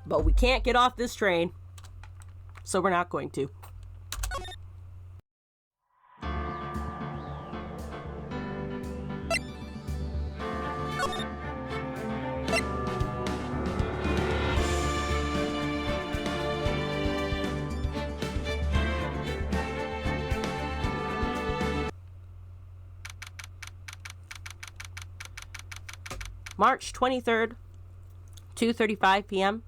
But we can't get off this train, so we're not going to. March 23rd, 2:35 p.m.,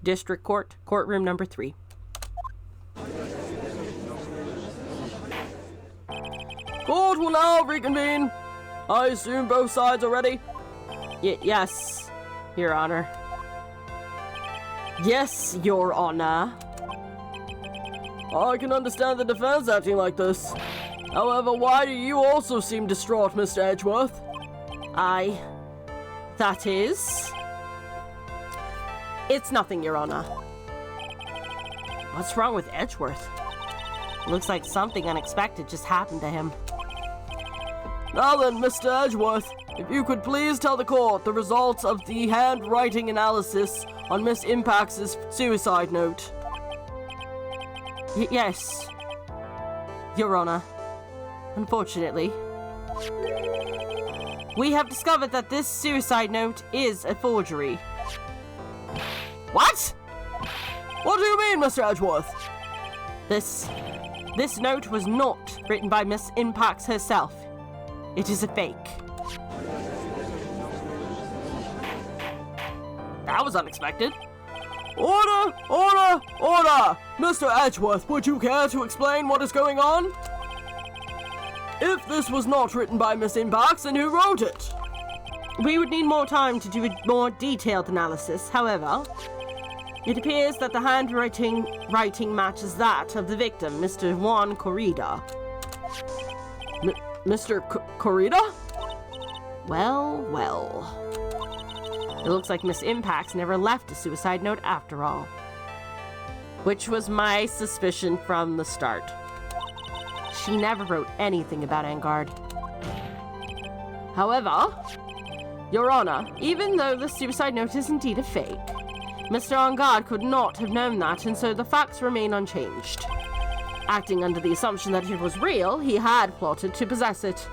District Court, Courtroom Number 3. Court will now reconvene. I assume both sides are ready? Yes, Your Honor. Yes, Your Honor. I can understand the defense acting like this. However, why do you also seem distraught, Mr. Edgeworth? That is... It's nothing, Your Honor. What's wrong with Edgeworth? Looks like something unexpected just happened to him. Now then, Mr. Edgeworth, if you could please tell the court the results of the handwriting analysis on Miss Impax's suicide note. Yes, Your Honor. Unfortunately, we have discovered that this suicide note is a forgery. What? What do you mean, Mr. Edgeworth? This note was not written by Miss Impax herself. It is a fake. That was unexpected. Order! Order! Order! Mr. Edgeworth, would you care to explain what is going on? If this was not written by Miss Impax, then who wrote it? We would need more time to do a more detailed analysis. However, it appears that the handwriting matches that of the victim, Mr. Juan Corrida. Mr. Corrida? Well. It looks like Miss Impax never left a suicide note after all. Which was my suspicion from the start. She never wrote anything about Engard. However, Your Honor, even though the suicide note is indeed a fake, Mr. Engard could not have known that, and so the facts remain unchanged. Acting under the assumption that it was real, he had plotted to possess it.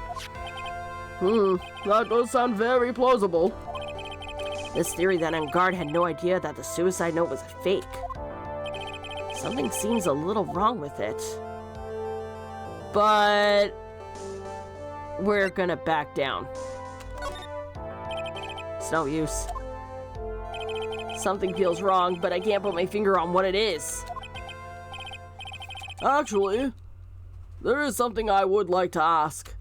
That does sound very plausible. This theory that Engard had no idea that the suicide note was a fake. Something seems a little wrong with it. But we're gonna back down. It's no use. Something feels wrong, but I can't put my finger on what it is. Actually, there is something I would like to ask.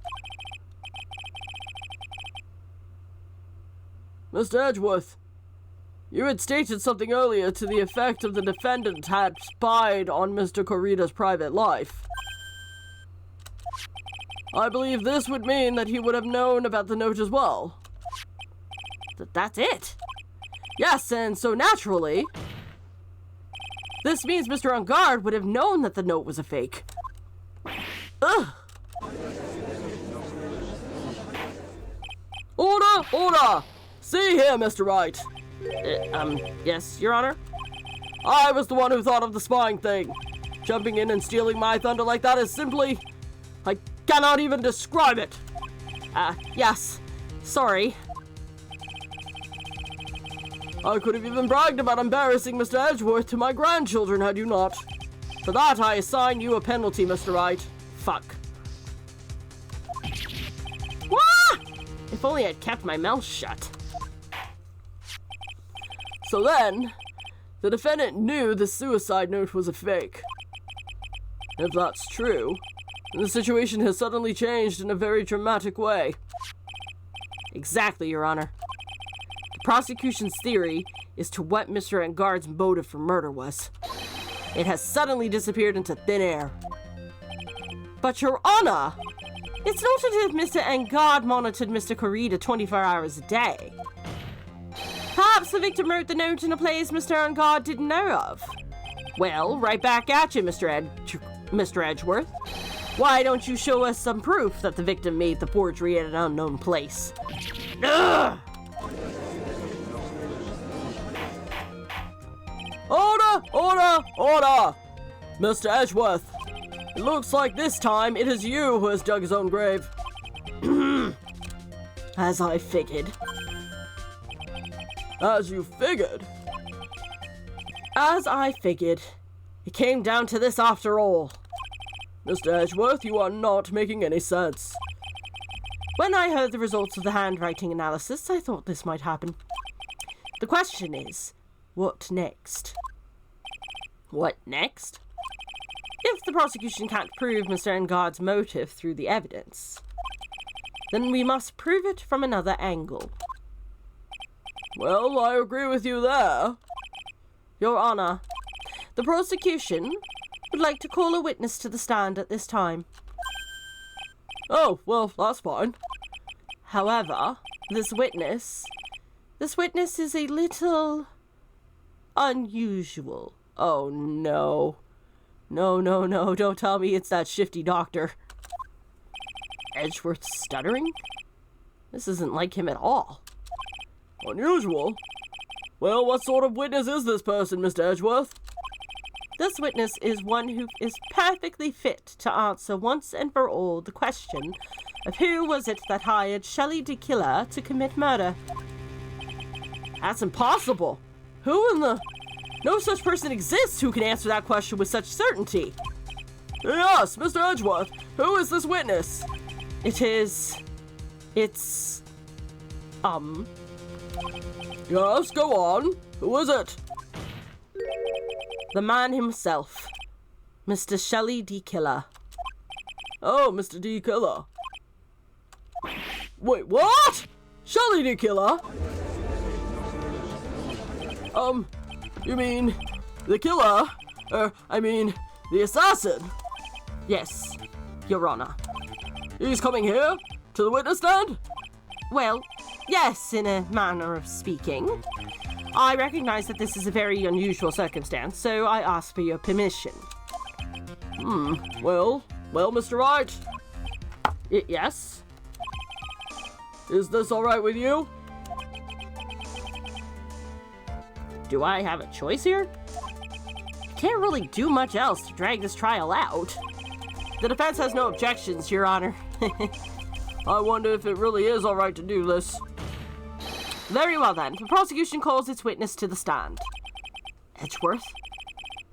Mr. Edgeworth, you had stated something earlier to the effect of the defendant had spied on Mr. Corrida's private life. I believe this would mean that he would have known about the note as well. That's it? Yes, and so naturally, this means Mr. Engard would have known that the note was a fake. Ugh! Order! Order! See here, Mr. Wright. Yes, Your Honor? I was the one who thought of the spying thing. Jumping in and stealing my thunder like that is simply... I cannot even describe it. Yes. Sorry. I could have even bragged about embarrassing Mr. Edgeworth to my grandchildren had you not. For that, I assign you a penalty, Mr. Wright. Fuck. Wah! If only I'd kept my mouth shut. So then, the defendant knew the suicide note was a fake. If that's true, then the situation has suddenly changed in a very dramatic way. Exactly, Your Honor. The prosecution's theory is to what Mr. Engard's motive for murder was. It has suddenly disappeared into thin air. But, Your Honor, it's not as if Mr. Engard monitored Mr. Corrida 24 hours a day. Perhaps the victim wrote the note in a place Mr. Engard didn't know of. Well, right back at you, Mr. Edgeworth. Why don't you show us some proof that the victim made the forgery at an unknown place? Ugh! Order! Order! Mr. Edgeworth, it looks like this time it is you who has dug his own grave. As I figured. As you figured? As I figured. It came down to this after all. Mr. Edgeworth, you are not making any sense. When I heard the results of the handwriting analysis, I thought this might happen. The question is, what next? What next? If the prosecution can't prove Mr. Engard's motive through the evidence, then we must prove it from another angle. Well, I agree with you there. Your Honor, the prosecution would like to call a witness to the stand at this time. Oh, well, that's fine. However, this witness is a little unusual. Oh, no. No, don't tell me it's that shifty doctor. Edgeworth stuttering? This isn't like him at all. Unusual? Well, what sort of witness is this person, Mr. Edgeworth? This witness is one who is perfectly fit to answer once and for all the question of who was it that hired Shelley the killer to commit murder. That's impossible. Who in the... No such person exists who can answer that question with such certainty. Yes, Mr. Edgeworth, who is this witness? It's... Yes, go on. Who is it? The man himself. Mr. Shelley D. Killer. Oh, Mr. D. Killer. Wait, what? Shelley D. Killer? You mean the killer? The assassin? Yes, Your Honor. He's coming here? To the witness stand? Well, yes, in a manner of speaking. I recognize that this is a very unusual circumstance, so I ask for your permission. Well, Mr. Wright? Yes? Is this all right with you? Do I have a choice here? Can't really do much else to drag this trial out. The defense has no objections, Your Honor. I wonder if it really is all right to do this. Very well then. The prosecution calls its witness to the stand. Edgeworth,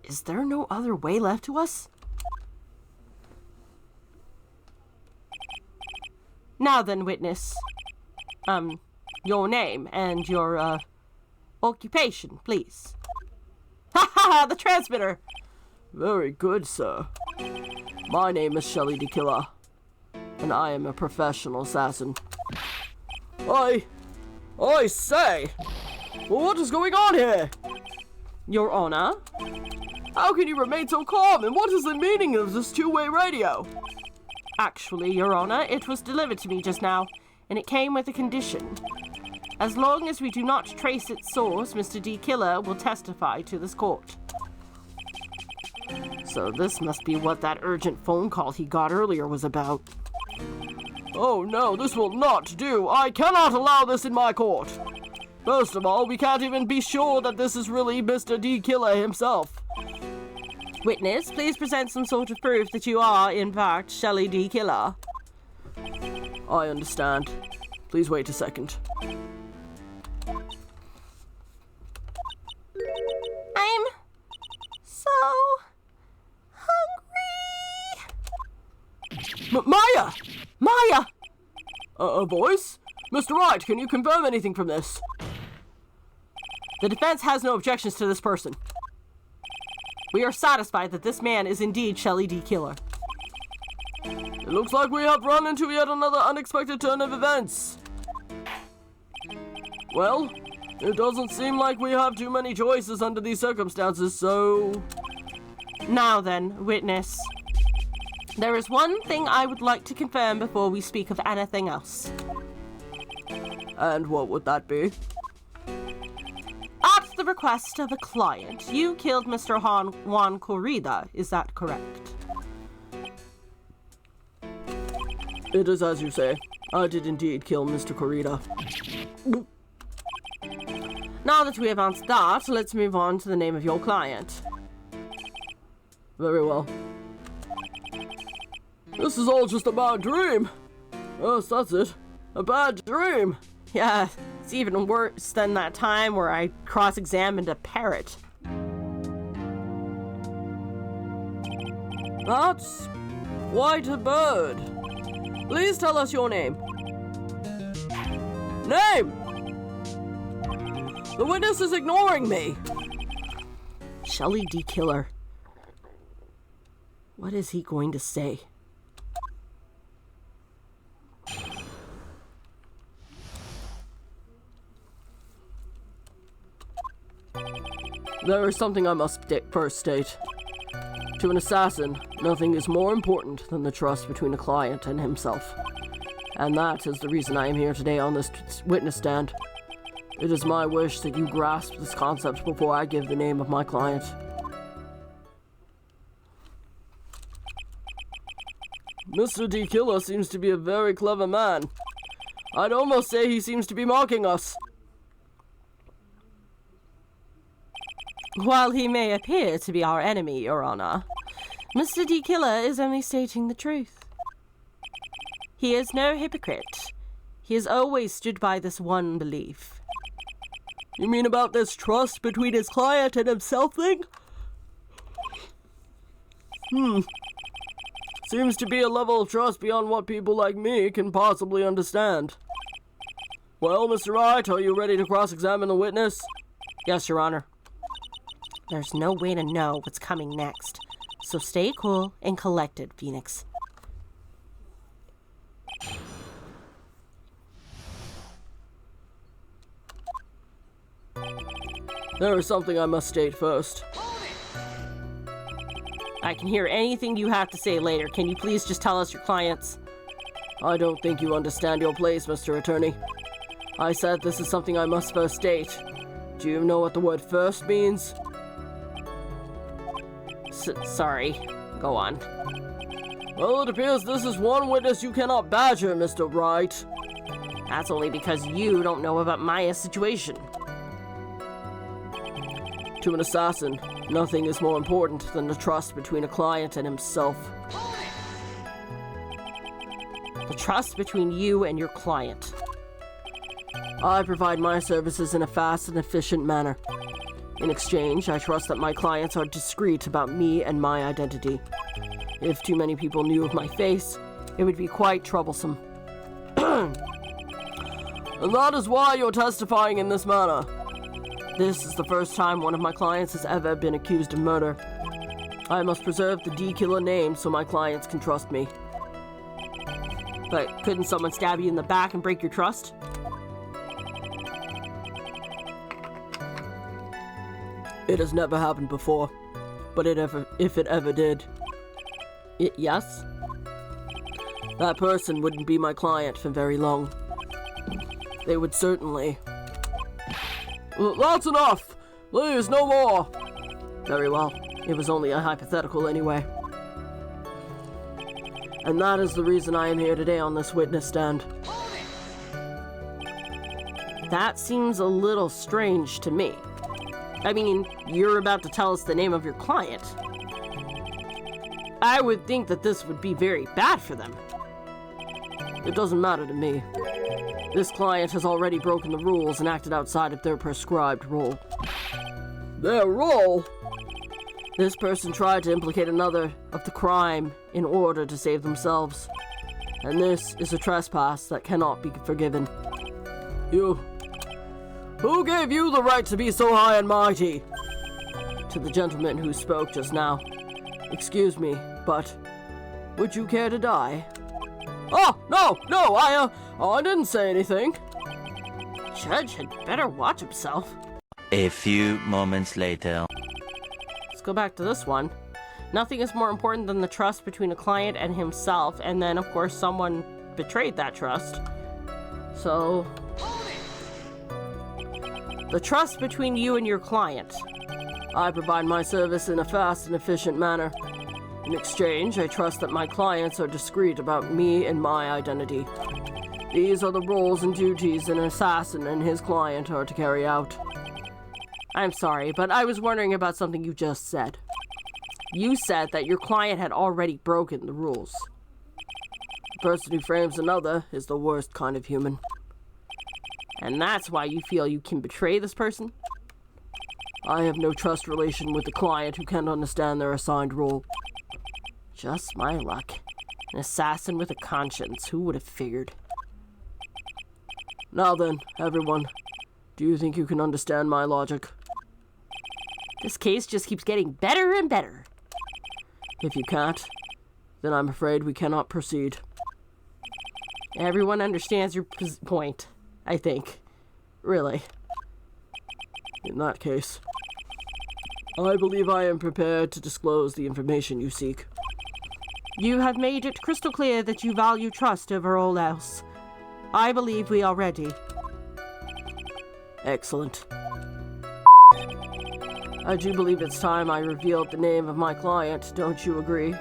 is there no other way left to us? Now then, witness. Your name and your, occupation, please. Ha ha! The transmitter! Very good, sir. My name is Shelley the Killer, and I am a professional assassin. I say! Well, what is going on here? Your Honor? How can you remain so calm, and what is the meaning of this two-way radio? Actually, Your Honor, it was delivered to me just now, and it came with a condition. As long as we do not trace its source, Mr. D. Killer will testify to this court. So this must be what that urgent phone call he got earlier was about. Oh no, this will not do. I cannot allow this in my court. First of all, we can't even be sure that this is really Mr. D. Killer himself. Witness, please present some sort of proof that you are, in fact, Shelley D. Killer. I understand. Please wait a second. I'm so hungry. Maya! Maya! A voice? Mr. Wright, can you confirm anything from this? The defense has no objections to this person. We are satisfied that this man is indeed Shelley D. Killer. It looks like we have run into yet another unexpected turn of events. Well, it doesn't seem like we have too many choices under these circumstances, so... Now then, witness. There is one thing I would like to confirm before we speak of anything else. And what would that be? At the request of a client, you killed Mr. Juan Corrida, is that correct? It is as you say. I did indeed kill Mr. Corrida. Now that we have answered that, let's move on to the name of your client. Very well. This is all just a bad dream. Yes, that's it. A bad dream. Yeah, it's even worse than that time where I cross-examined a parrot. That's quite a bird. Please tell us your name. Name! The witness is ignoring me. Shelley D. Killer. What is he going to say? There is something I must first state. To an assassin, nothing is more important than the trust between a client and himself. And that is the reason I am here today on this witness stand. It is my wish that you grasp this concept before I give the name of my client. Mr. D. Killer seems to be a very clever man. I'd almost say he seems to be mocking us. While he may appear to be our enemy, Your Honor, Mr. D. Killer is only stating the truth. He is no hypocrite. He has always stood by this one belief. You mean about this trust between his client and himself thing? Seems to be a level of trust beyond what people like me can possibly understand. Well, Mr. Wright, are you ready to cross-examine the witness? Yes, Your Honor. There's no way to know what's coming next, so stay cool and collected, Phoenix. There is something I must state first. I can hear anything you have to say later. Can you please just tell us your clients? I don't think you understand your place, Mr. Attorney. I said this is something I must first state. Do you know what the word first means? Sorry. Go on. Well, it appears this is one witness you cannot badger, Mr. Wright. That's only because you don't know about Maya's situation. To an assassin, nothing is more important than the trust between a client and himself. The trust between you and your client. I provide my services in a fast and efficient manner. In exchange, I trust that my clients are discreet about me and my identity. If too many people knew of my face, it would be quite troublesome. And that is why you're testifying in this manner. This is the first time one of my clients has ever been accused of murder. I must preserve the D. Killer name so my clients can trust me. But couldn't someone stab you in the back and break your trust? It has never happened before, but if it ever did, yes? That person wouldn't be my client for very long. They would certainly... That's enough! Please, no more! Very well. It was only a hypothetical anyway. And that is the reason I am here today on this witness stand. That seems a little strange to me. I mean, you're about to tell us the name of your client. I would think that this would be very bad for them. It doesn't matter to me. This client has already broken the rules and acted outside of their prescribed role. Their role? This person tried to implicate another of the crime in order to save themselves. And this is a trespass that cannot be forgiven. Who gave you the right to be so high and mighty? To the gentleman who spoke just now. Excuse me, but would you care to die? Oh, no, I didn't say anything. Judge had better watch himself. A few moments later. Let's go back to this one. Nothing is more important than the trust between a client and himself, and then, of course, someone betrayed that trust. So... the trust between you and your client. I provide my service in a fast and efficient manner. In exchange, I trust that my clients are discreet about me and my identity. These are the roles and duties an assassin and his client are to carry out. I'm sorry, but I was wondering about something you just said. You said that your client had already broken the rules. The person who frames another is the worst kind of human. And that's why you feel you can betray this person? I have no trust relation with the client who can't understand their assigned role. Just my luck. An assassin with a conscience. Who would have figured? Now then, everyone. Do you think you can understand my logic? This case just keeps getting better and better. If you can't, then I'm afraid we cannot proceed. Everyone understands your point, I think. Really. In that case, I believe I am prepared to disclose the information you seek. You have made it crystal clear that you value trust over all else. I believe we are ready. Excellent. I do believe it's time I revealed the name of my client, don't you agree?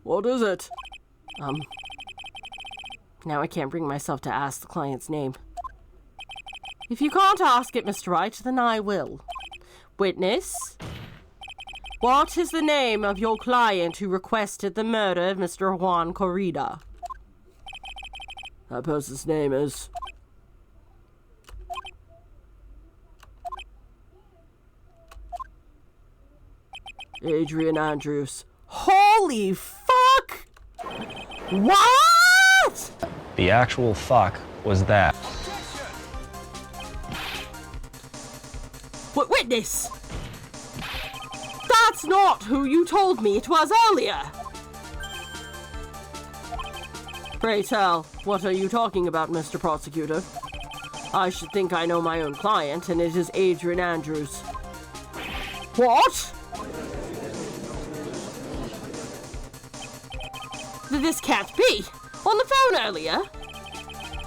What is it? Now I can't bring myself to ask the client's name. If you can't ask it, Mr. Wright, then I will. Witness? What is the name of your client who requested the murder of Mr. Juan Corrida? That person's name is... Adrian Andrews. Holy fuck! What? The actual fuck was that? Witness! That's not who you told me it was earlier! Pray tell, what are you talking about, Mr. Prosecutor? I should think I know my own client, and it is Adrian Andrews. What? This can't be! On the phone earlier!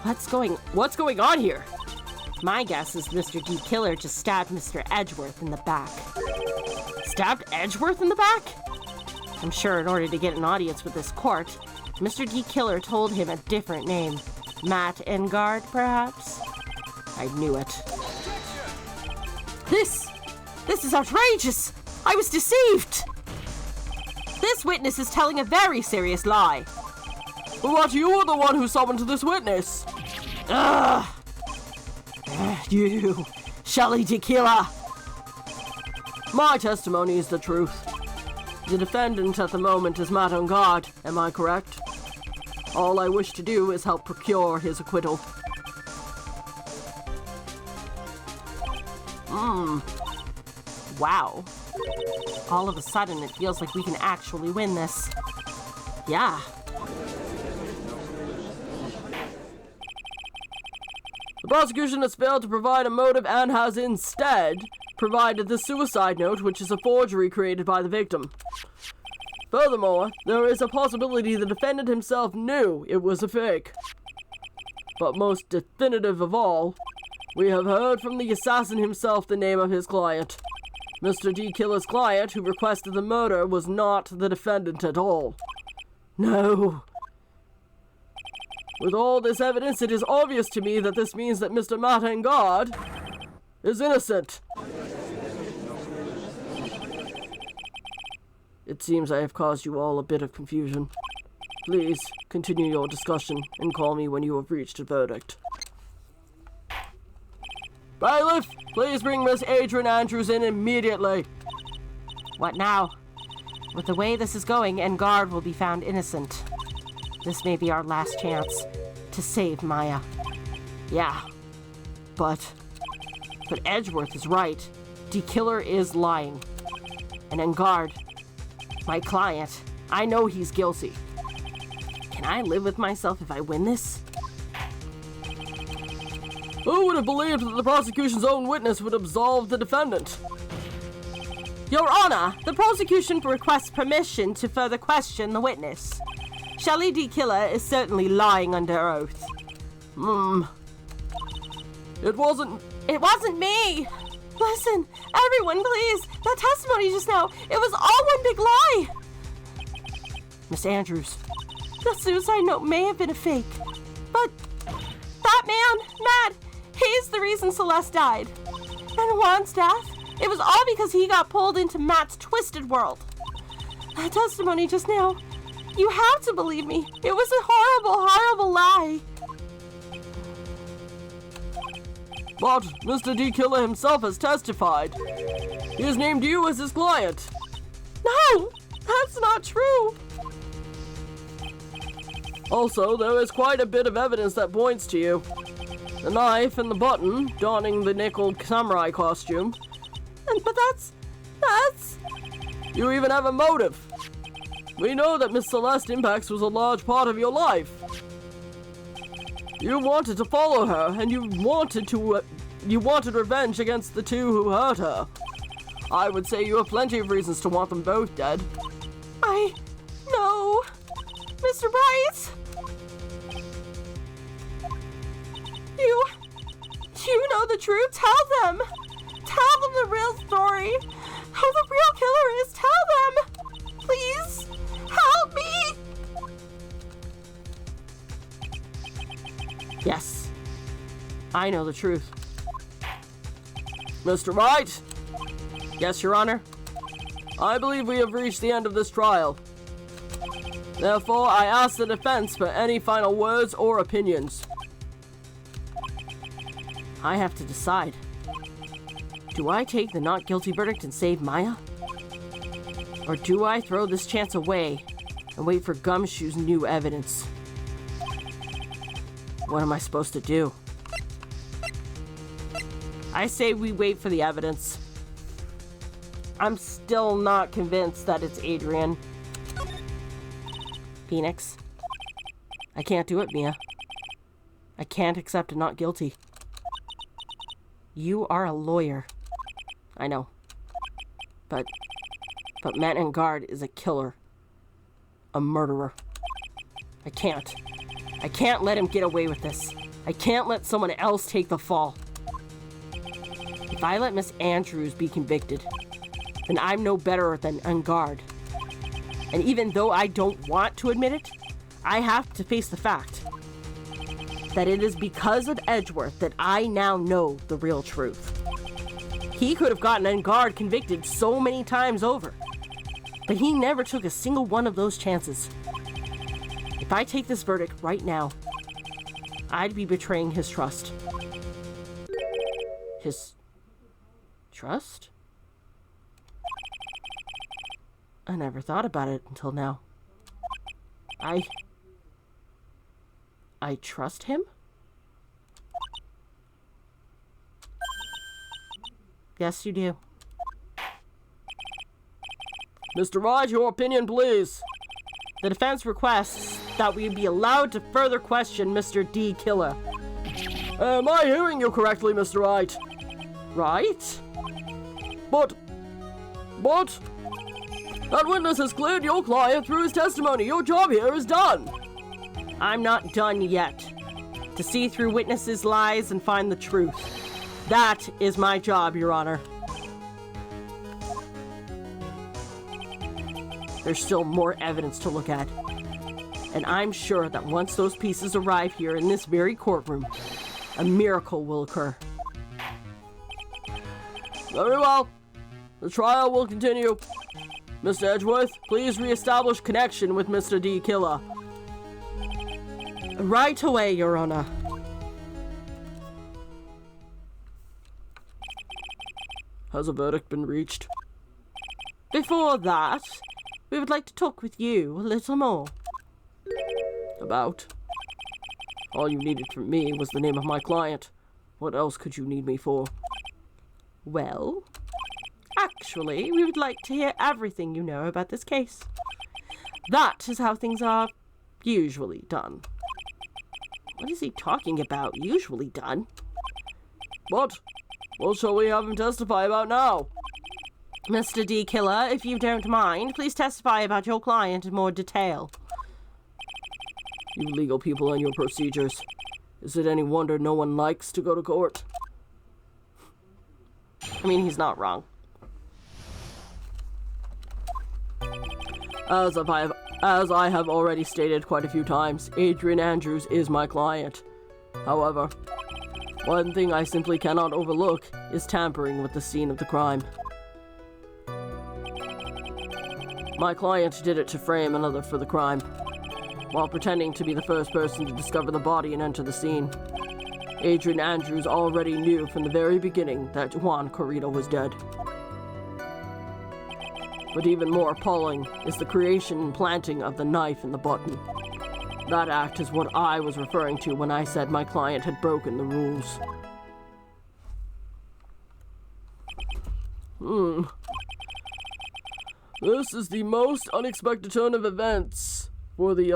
What's going on here? My guess is Mr. D. Killer just stabbed Mr. Edgeworth in the back. Stabbed Edgeworth in the back? I'm sure in order to get an audience with this court, Mr. D. Killer told him a different name. Matt Engard, perhaps? I knew it. This is outrageous! I was deceived! This witness is telling a very serious lie. But you were the one who summoned this witness. Ugh! You, Shelley D. Killer! My testimony is the truth. The defendant at the moment is Matt Engard, am I correct? All I wish to do is help procure his acquittal. Wow. All of a sudden, it feels like we can actually win this. Yeah. The prosecution has failed to provide a motive and has instead provided the suicide note, which is a forgery created by the victim. Furthermore, there is a possibility the defendant himself knew it was a fake. But most definitive of all, we have heard from the assassin himself the name of his client. Mr. D. Killer's client, who requested the murder, was not the defendant at all. No. With all this evidence, it is obvious to me that this means that Mr. Matt Engard is innocent. It seems I have caused you all a bit of confusion. Please continue your discussion and call me when you have reached a verdict. Bailiff, please bring Miss Adrian Andrews in immediately. What now? With the way this is going, Engard will be found innocent. This may be our last chance to save Maya. Yeah, but Edgeworth is right. D. Killer is lying. And Engard, my client, I know he's guilty. Can I live with myself if I win this? Who would have believed that the prosecution's own witness would absolve the defendant? Your Honor, the prosecution requests permission to further question the witness. Shelley D. Killer is certainly lying under oath. It wasn't me! Listen, everyone, please! That testimony just now, it was all one big lie! Miss Andrews. The suicide note may have been a fake, but that man, Matt, He's the reason Celeste died. And Juan's death, it was all because he got pulled into Matt's twisted world. That testimony just now, you have to believe me. It was a horrible, horrible lie. But Mr. D. Killer himself has testified. He has named you as his client. No, that's not true. Also, there is quite a bit of evidence that points to you. The knife and the button, donning the nickel samurai costume. But that's... You even have a motive. We know that Miss Celeste Impax was a large part of your life. You wanted to follow her, and you wanted revenge against the two who hurt her. I would say you have plenty of reasons to want them both dead. No. Mr. Wright? You know the truth. Tell them. Tell them the real story. Who the real killer is. Tell them. Please. Help me. Yes. I know the truth. Mr. Wright? Yes, Your Honor. I believe we have reached the end of this trial. Therefore, I ask the defense for any final words or opinions. I have to decide. Do I take the not guilty verdict and save Maya? Or do I throw this chance away and wait for Gumshoe's new evidence? What am I supposed to do? I say we wait for the evidence. I'm still not convinced that it's Adrian. Phoenix. I can't do it, Mia. I can't accept a not guilty. You are a lawyer. I know. But Matt Engard is a killer. A murderer. I can't let him get away with this. I can't let someone else take the fall. If I let Miss Andrews be convicted, then I'm no better than Engard. And even though I don't want to admit it, I have to face the fact that it is because of Edgeworth that I now know the real truth. He could have gotten Engard convicted so many times over, but he never took a single one of those chances. If I take this verdict right now, I'd be betraying his trust. His trust? I never thought about it until now. I trust him? Yes, you do. Mr. Wright, your opinion, please. The defense requests that we be allowed to further question Mr. D. Killer. Am I hearing you correctly, Mr. Wright? Right? But... That witness has cleared your client through his testimony. Your job here is done. I'm not done yet. To see through witnesses' lies and find the truth. That is my job, Your Honor. There's still more evidence to look at. And I'm sure that once those pieces arrive here in this very courtroom, a miracle will occur. Very well. The trial will continue. Mr. Edgeworth, please re-establish connection with Mr. D. Killer. Right away, Your Honor. Has a verdict been reached? Before that, we would like to talk with you a little more. About? All you needed from me was the name of my client. What else could you need me for? Well, actually, we would like to hear everything you know about this case. That is how things are usually done. What is he talking about, usually done? What shall we have him testify about now? Mr. D. Killer, if you don't mind, please testify about your client in more detail. You legal people and your procedures. Is it any wonder no one likes to go to court? I mean, he's not wrong. As I have already stated quite a few times, Adrian Andrews is my client. However, One thing I simply cannot overlook is tampering with the scene of the crime. My client did it to frame another for the crime, while pretending to be the first person to discover the body and enter the scene. Adrian Andrews already knew from the very beginning that Juan Corrida was dead. But even more appalling is the creation and planting of the knife in the button. That act is what I was referring to when I said my client had broken the rules. This is the most unexpected turn of events for the,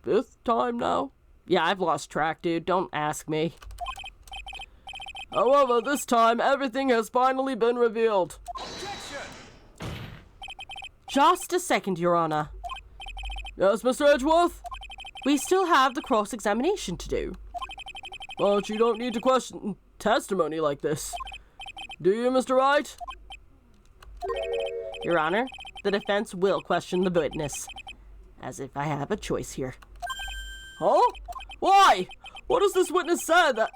5th time now? Yeah, I've lost track, dude. Don't ask me. However, this time, everything has finally been revealed. Just a second, Your Honor. Yes, Mr. Edgeworth? We still have the cross-examination to do. But you don't need to question testimony like this. Do you, Mr. Wright? Your Honor, the defense will question the witness. As if I have a choice here. Huh? Why? What has this witness said that...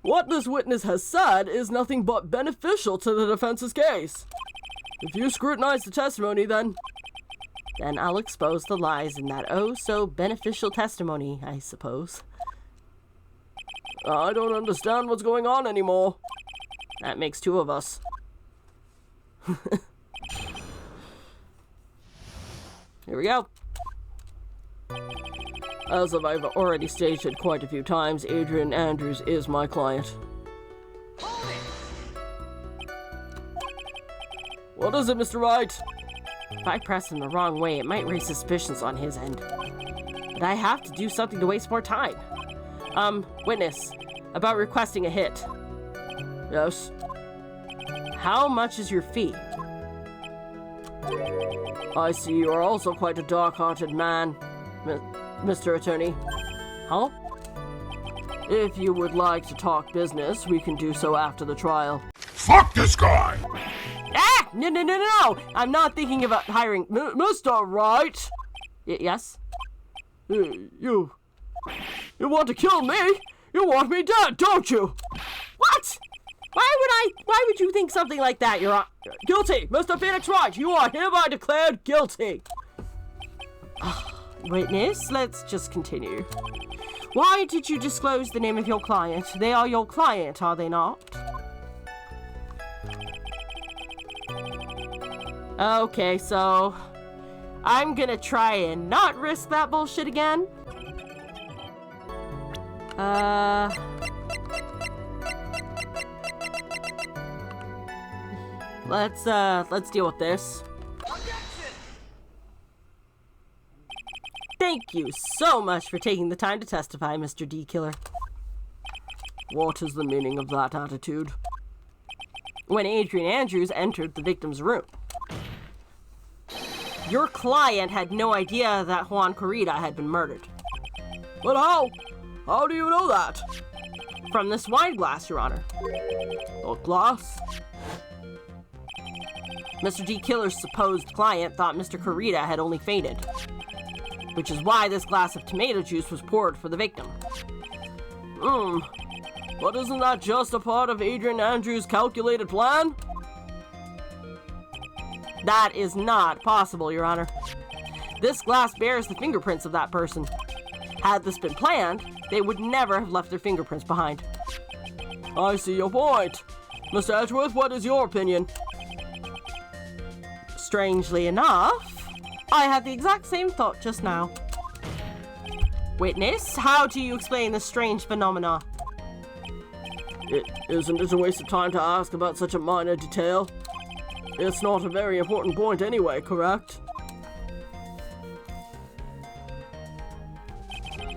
What this witness has said is nothing but beneficial to the defense's case. If you scrutinize the testimony, then I'll expose the lies in that oh-so-beneficial testimony, I suppose. I don't understand what's going on anymore. That makes two of us. Here we go. As I've already stated quite a few times, Adrian Andrews is my client. What is it, Mr. Wright? If I press him the wrong way, it might raise suspicions on his end. But I have to do something to waste more time. Witness, about requesting a hit. Yes? How much is your fee? I see you are also quite a dark-hearted man, Mr. Attorney. Huh? If you would like to talk business, we can do so after the trial. Fuck this guy! Ah! No! I'm not thinking about hiring... Mr. Wright! Yes? You want to kill me? You want me dead, don't you? What? Why would you think something like that, Your Honor? Guilty! Mr. Phoenix Wright, you are hereby declared guilty! Witness, let's just continue. Why did you disclose the name of your client? They are your client, are they not? Okay, so I'm gonna try and not risk that bullshit again. Let's deal with this. Thank you so much for taking the time to testify, Mr. D. Killer. What is the meaning of that attitude? When Adrian Andrews entered the victim's room, your client had no idea that Juan Corrida had been murdered. But how? How do you know that? From this wine glass, Your Honor. A glass? Mr. D. Killer's supposed client thought Mr. Corrida had only fainted, which is why this glass of tomato juice was poured for the victim. But isn't that just a part of Adrian Andrews' calculated plan? That is not possible, Your Honor. This glass bears the fingerprints of that person. Had this been planned, they would never have left their fingerprints behind. I see your point. Mr. Edgeworth, what is your opinion? Strangely enough, I had the exact same thought just now. Witness, how do you explain this strange phenomena? Isn't it a waste of time to ask about such a minor detail? It's not a very important point anyway, correct?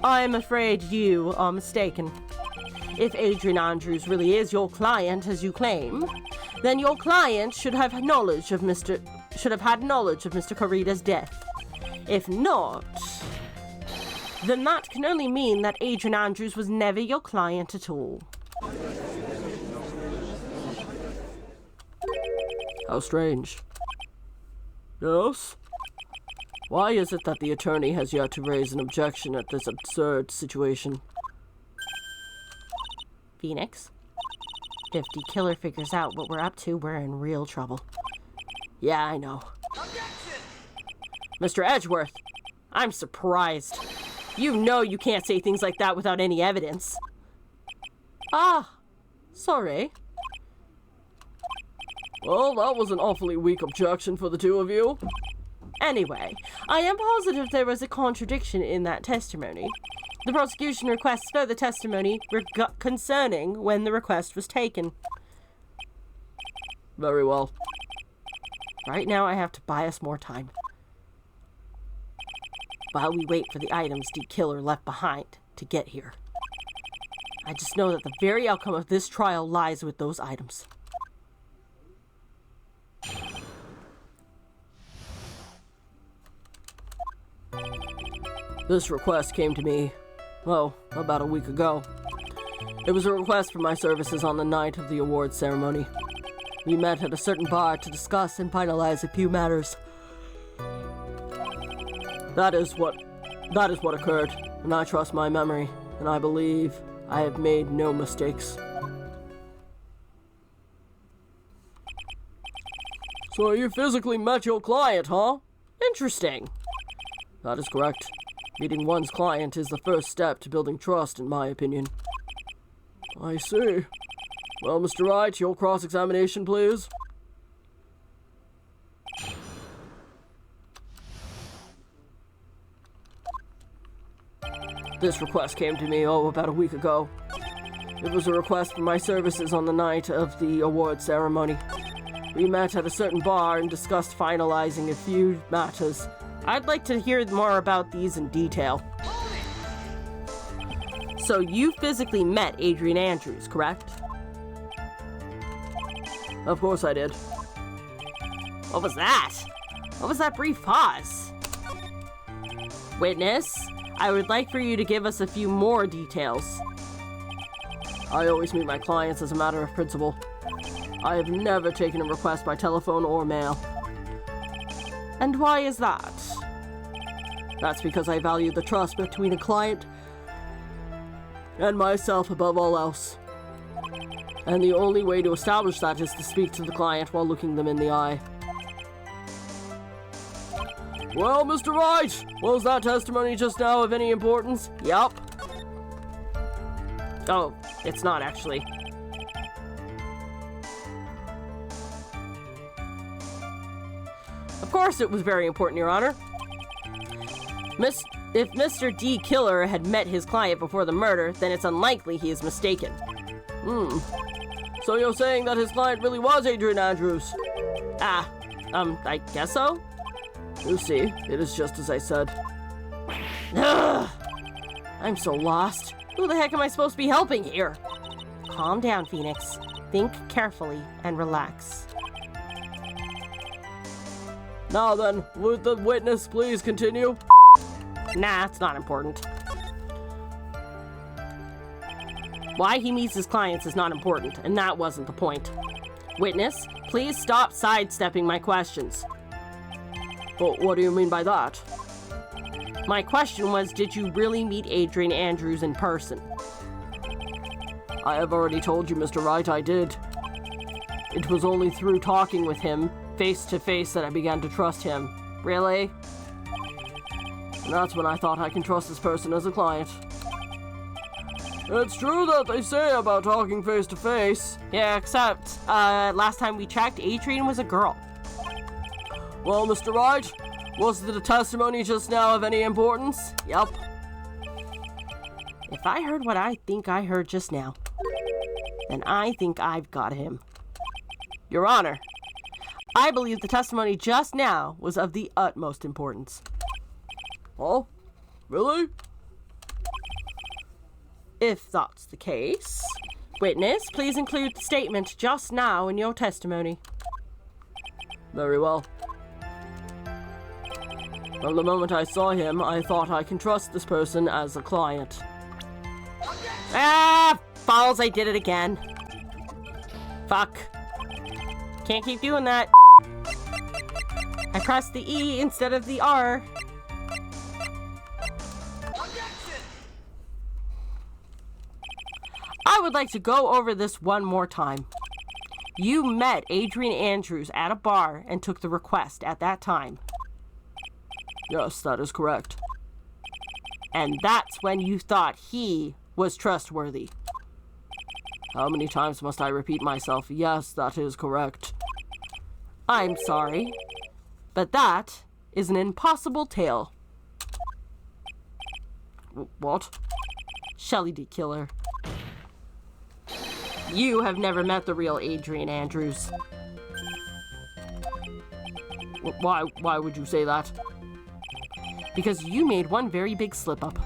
I'm afraid you are mistaken. If Adrian Andrews really is your client, as you claim, then your client should have had knowledge of Mr. Corrida's death. If not, then that can only mean that Adrian Andrews was never your client at all. How strange. Yes? Why is it that the attorney has yet to raise an objection at this absurd situation? Phoenix. If the killer figures out what we're up to, we're in real trouble. Yeah, I know. Mr. Edgeworth, I'm surprised. You know you can't say things like that without any evidence. Ah, sorry. Well, that was an awfully weak objection for the two of you. Anyway, I am positive there was a contradiction in that testimony. The prosecution requests further testimony concerning when the request was taken. Very well. Right now, I have to buy us more time. While we wait for the items the killer left behind to get here. I just know that the very outcome of this trial lies with those items. This request came to me, well, about a week ago. It was a request for my services on the night of the awards ceremony. We met at a certain bar to discuss and finalize a few matters. That is what occurred, and I trust my memory, and I believe I have made no mistakes. So you physically met your client, huh? Interesting. That is correct. Meeting one's client is the first step to building trust, in my opinion. I see. Well, Mr. Wright, your cross-examination, please. This request came to me, about a week ago. It was a request for my services on the night of the award ceremony. We met at a certain bar and discussed finalizing a few matters. I'd like to hear more about these in detail. So you physically met Adrian Andrews, correct? Of course I did. What was that? What was that brief pause? Witness, I would like for you to give us a few more details. I always meet my clients as a matter of principle. I have never taken a request by telephone or mail. And why is that? That's because I value the trust between a client and myself above all else. And the only way to establish that is to speak to the client while looking them in the eye. Well, Mr. Wright, was that testimony just now of any importance? Yup. Oh, it's not actually. Of course it was very important, Your Honor. If Mr. D. Killer had met his client before the murder, then it's unlikely he is mistaken. So you're saying that his client really was Adrian Andrews? I guess so? You see, it is just as I said. Ugh! I'm so lost. Who the heck am I supposed to be helping here? Calm down, Phoenix. Think carefully and relax. Now then, would the witness please continue? Nah, it's not important. Why he meets his clients is not important, and that wasn't the point. Witness, please stop sidestepping my questions. Well, what do you mean by that? My question was, did you really meet Adrian Andrews in person? I have already told you, Mr. Wright, I did. It was only through talking with him, face to face, that I began to trust him. Really? And that's when I thought I can trust this person as a client. It's true that they say about talking face to face. Yeah, except, last time we checked, Adrian was a girl. Well, Mr. Wright, was the testimony just now of any importance? Yup. If I heard what I think I heard just now, then I think I've got him. Your Honor, I believe the testimony just now was of the utmost importance. Oh? Really? If that's the case, witness, please include the statement just now in your testimony. Very well. From the moment I saw him, I thought I can trust this person as a client. Ah, balls, I did it again. Fuck. Can't keep doing that. I pressed the E instead of the R. I would like to go over this one more time. You met Adrian Andrews at a bar and took the request at that time. Yes, that is correct. And that's when you thought he was trustworthy. How many times must I repeat myself? Yes, that is correct. I'm sorry, but that is an impossible tale. What? Shelley D. Killer. You have never met the real Adrian Andrews. Why would you say that? Because you made one very big slip-up.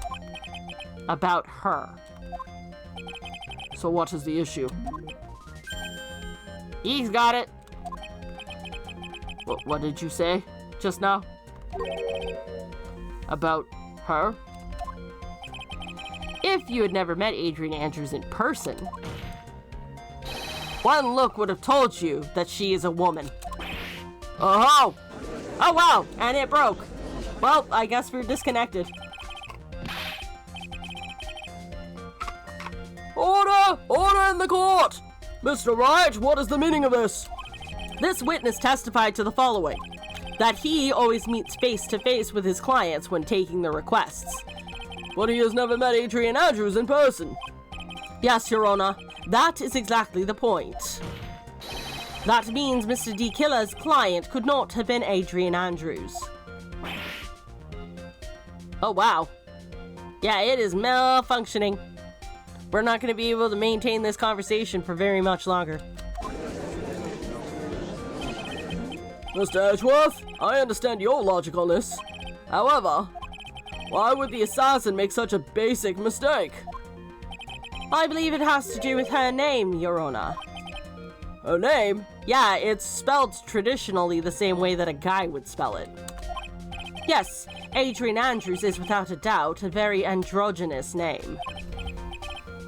About her. So what is the issue? He's got it. What did you say just now? About her? If you had never met Adrian Andrews in person, one look would have told you that she is a woman. Oh! Oh wow, and it broke. Well, I guess we're disconnected. Order! Order in the court! Mr. Wright, what is the meaning of this? This witness testified to the following: that he always meets face-to-face with his clients when taking the requests. But he has never met Adrian Andrews in person. Yes, Your Honor, that is exactly the point. That means Mr. D. Killer's client could not have been Adrian Andrews. Oh, wow. Yeah, it is malfunctioning. We're not going to be able to maintain this conversation for very much longer. Mr. Edgeworth, I understand your logic on this. However, why would the assassin make such a basic mistake? I believe it has to do with her name, Your Honor. Her name? Yeah, it's spelled traditionally the same way that a guy would spell it. Yes, Adrian Andrews is without a doubt a very androgynous name.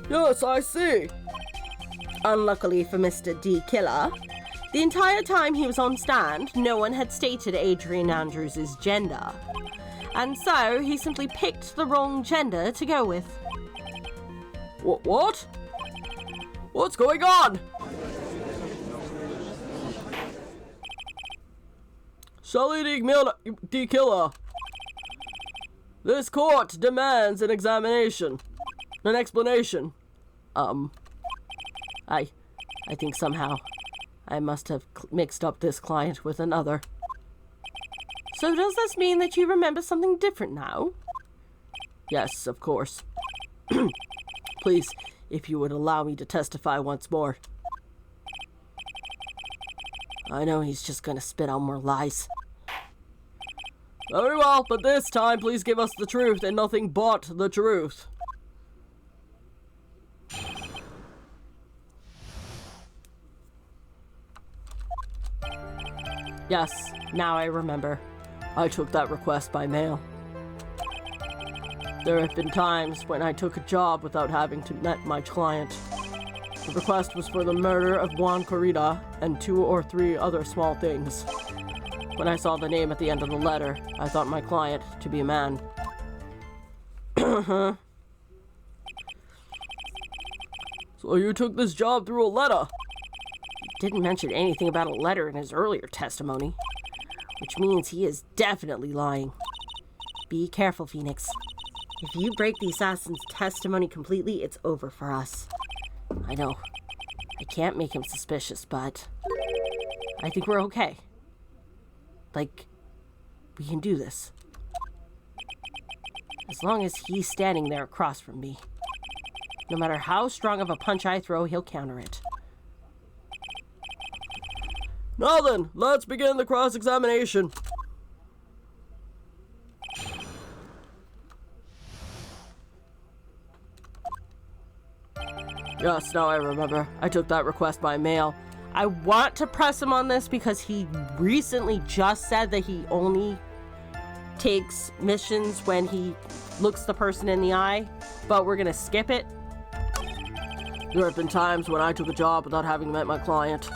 Yes, I see. Unluckily for Mr. D. Killer, the entire time he was on stand, no one had stated Adrian Andrews' gender. And so, he simply picked the wrong gender to go with. What? What's going on? Shelley D. Killer. This court demands an examination. An explanation. I think somehow I must have mixed up this client with another. So does this mean that you remember something different now? Yes, of course. Please, if you would allow me to testify once more. I know he's just gonna spit out more lies. Very well, but this time please give us the truth and nothing but the truth. Yes, now I remember. I took that request by mail. There have been times when I took a job without having to meet my client. The request was for the murder of Juan Corrida and 2 or 3 other small things. When I saw the name at the end of the letter, I thought my client to be a man. So you took this job through a letter? He didn't mention anything about a letter in his earlier testimony, which means he is definitely lying. Be careful, Phoenix. If you break the assassin's testimony completely, it's over for us. I know. I can't make him suspicious, but I think we're okay. Like, we can do this. As long as he's standing there across from me. No matter how strong of a punch I throw, he'll counter it. Now then, let's begin the cross-examination. Yes, now I remember. I took that request by mail. I want to press him on this because he recently just said that he only takes missions when he looks the person in the eye, but we're gonna skip it. There have been times when I took a job without having met my client.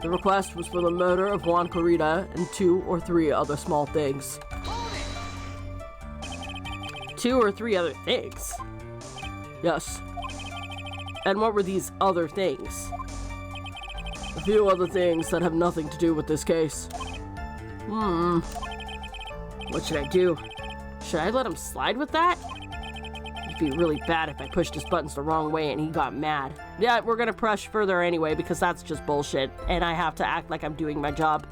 The request was for the murder of Juan Corrida and 2 or 3 other small things. 2 or 3 other things? Yes. And what were these other things? A few other things that have nothing to do with this case. What should I do? Should I let him slide with that? It'd be really bad if I pushed his buttons the wrong way and he got mad. Yeah, we're gonna push further anyway because that's just bullshit, and I have to act like I'm doing my job.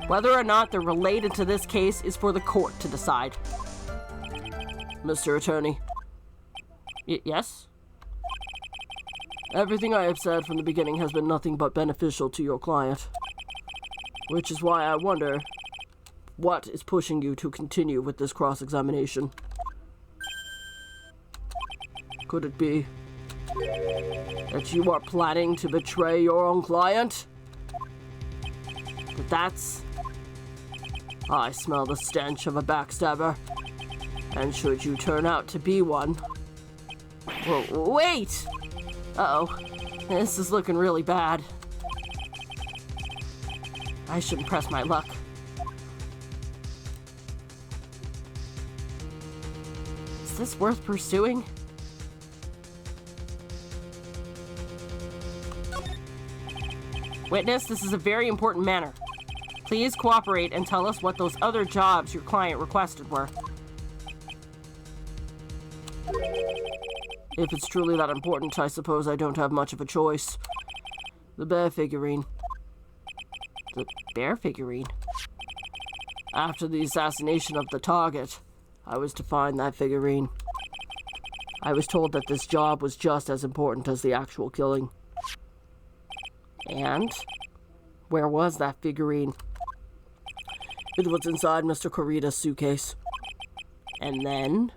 Whether or not they're related to this case is for the court to decide. Mr. Attorney, Yes? everything I have said from the beginning has been nothing but beneficial to your client. Which is why I wonder, what is pushing you to continue with this cross-examination? Could it be that you are planning to betray your own client? That's... I smell the stench of a backstabber. And should you turn out to be one... Whoa, wait! Uh-oh. This is looking really bad. I shouldn't press my luck. Is this worth pursuing? Witness, this is a very important matter. Please cooperate and tell us what those other jobs your client requested were. If it's truly that important, I suppose I don't have much of a choice. The bear figurine. The bear figurine? After the assassination of the target, I was to find that figurine. I was told that this job was just as important as the actual killing. And? Where was that figurine? It was inside Mr. Corrida's suitcase. And then?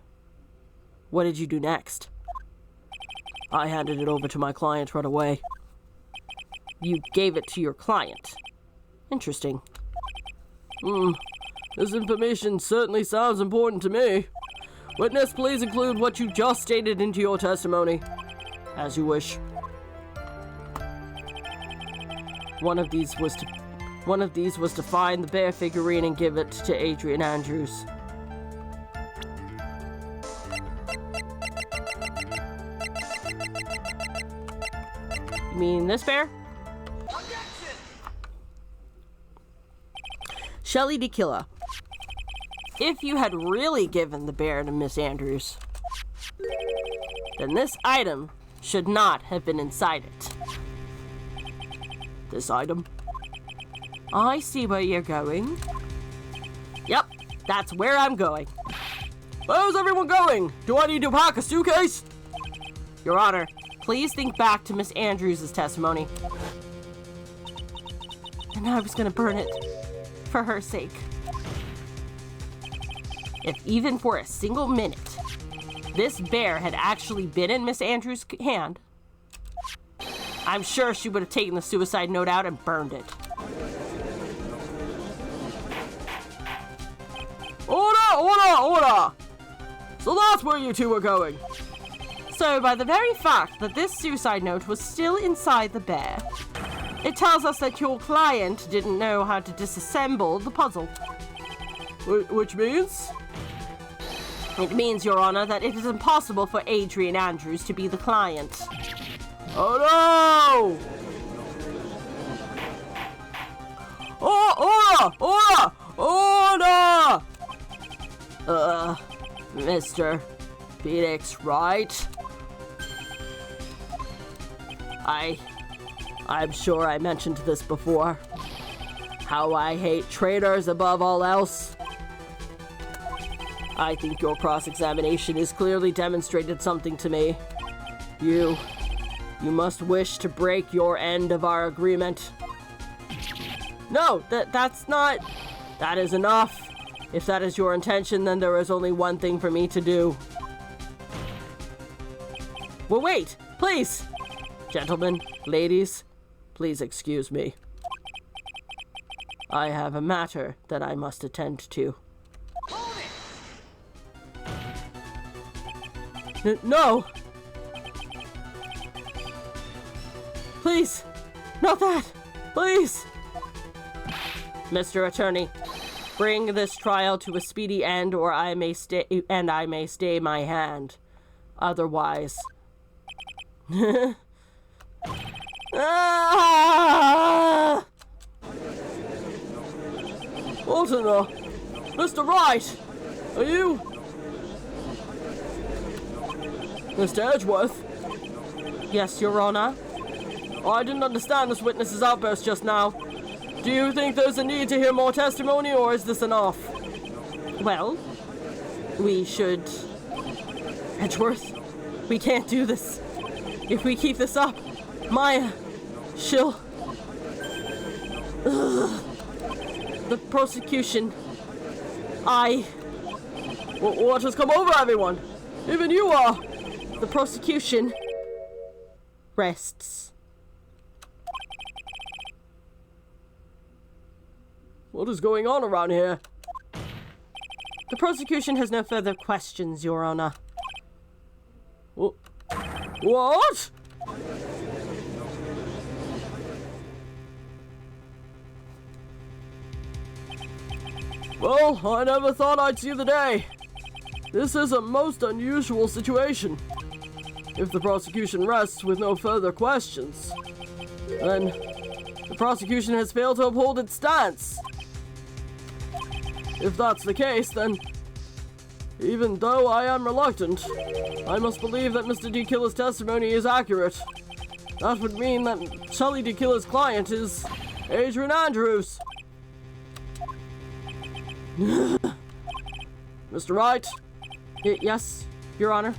What did you do next? I handed it over to my client right away. You gave it to your client. Interesting. This information certainly sounds important to me. Witness, please include what you just stated into your testimony. As you wish. One of these was to find the bear figurine and give it to Adrian Andrews. You mean this bear? Shelley DeKilla, if you had really given the bear to Miss Andrews, then this item should not have been inside it. This item? I see where you're going. Yep, that's where I'm going. Where's everyone going? Do I need to pack a suitcase? Your Honor, please think back to Miss Andrews' testimony. And I was gonna burn it for her sake. If even for a single minute, this bear had actually been in Miss Andrews' hand, I'm sure she would have taken the suicide note out and burned it. Order! So that's where you two were going. So by the very fact that this suicide note was still inside the bear, it tells us that your client didn't know how to disassemble the puzzle. Which means? It means, Your Honor, that it is impossible for Adrian Andrews to be the client. Oh no! Order! Mr. Phoenix Wright? I'm sure I mentioned this before. How I hate traitors above all else. I think your cross-examination has clearly demonstrated something to me. You must wish to break your end of our agreement. No, that's not... That is enough. If that is your intention, then there is only one thing for me to do. Well, wait, please. Gentlemen, ladies, please excuse me. I have a matter that I must attend to. No! Please! Not that! Please! Mr. Attorney, bring this trial to a speedy end, or I may stay my hand. Otherwise, Ah! What in the... Mr. Wright! Are you... Mr. Edgeworth? Yes, Your Honor. I didn't understand this witness's outburst just now. Do you think there's a need to hear more testimony, or is this enough? Well, we should... Edgeworth, we can't do this. If we keep this up, Maya, she'll... Ugh. The prosecution... What has come over everyone? Even you are... The prosecution... rests. What is going on around here? The prosecution has no further questions, Your Honor. What? Well, I never thought I'd see the day. This is a most unusual situation. If the prosecution rests with no further questions, then the prosecution has failed to uphold its stance. If that's the case, then even though I am reluctant, I must believe that Mr. D. Killer's testimony is accurate. That would mean that Shelley D. Killer's client is Adrian Andrews. Mr. Wright? Yes, Your Honor.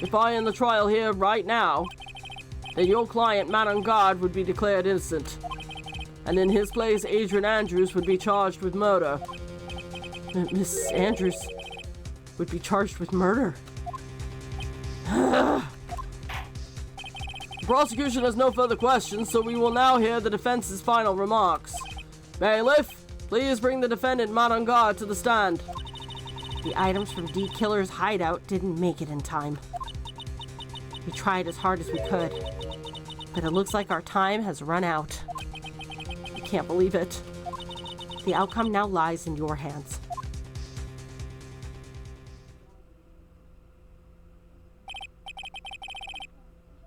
If I end the trial here right now, then your client, man on guard, would be declared innocent. And in his place, Adrian Andrews would be charged with murder. Miss Andrews would be charged with murder. The prosecution has no further questions, so we will now hear the defense's final remarks. Bailiff, please bring the defendant, man on guard, to the stand. The items from D. Killer's hideout didn't make it in time. We tried as hard as we could, but it looks like our time has run out. I can't believe it. The outcome now lies in your hands.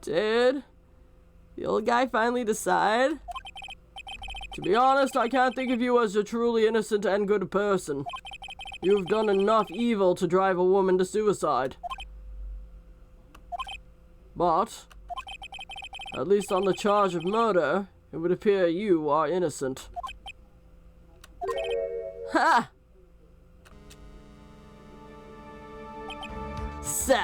Did the old guy finally decide? To be honest, I can't think of you as a truly innocent and good person. You've done enough evil to drive a woman to suicide. But, at least on the charge of murder, it would appear you are innocent. Ha! So,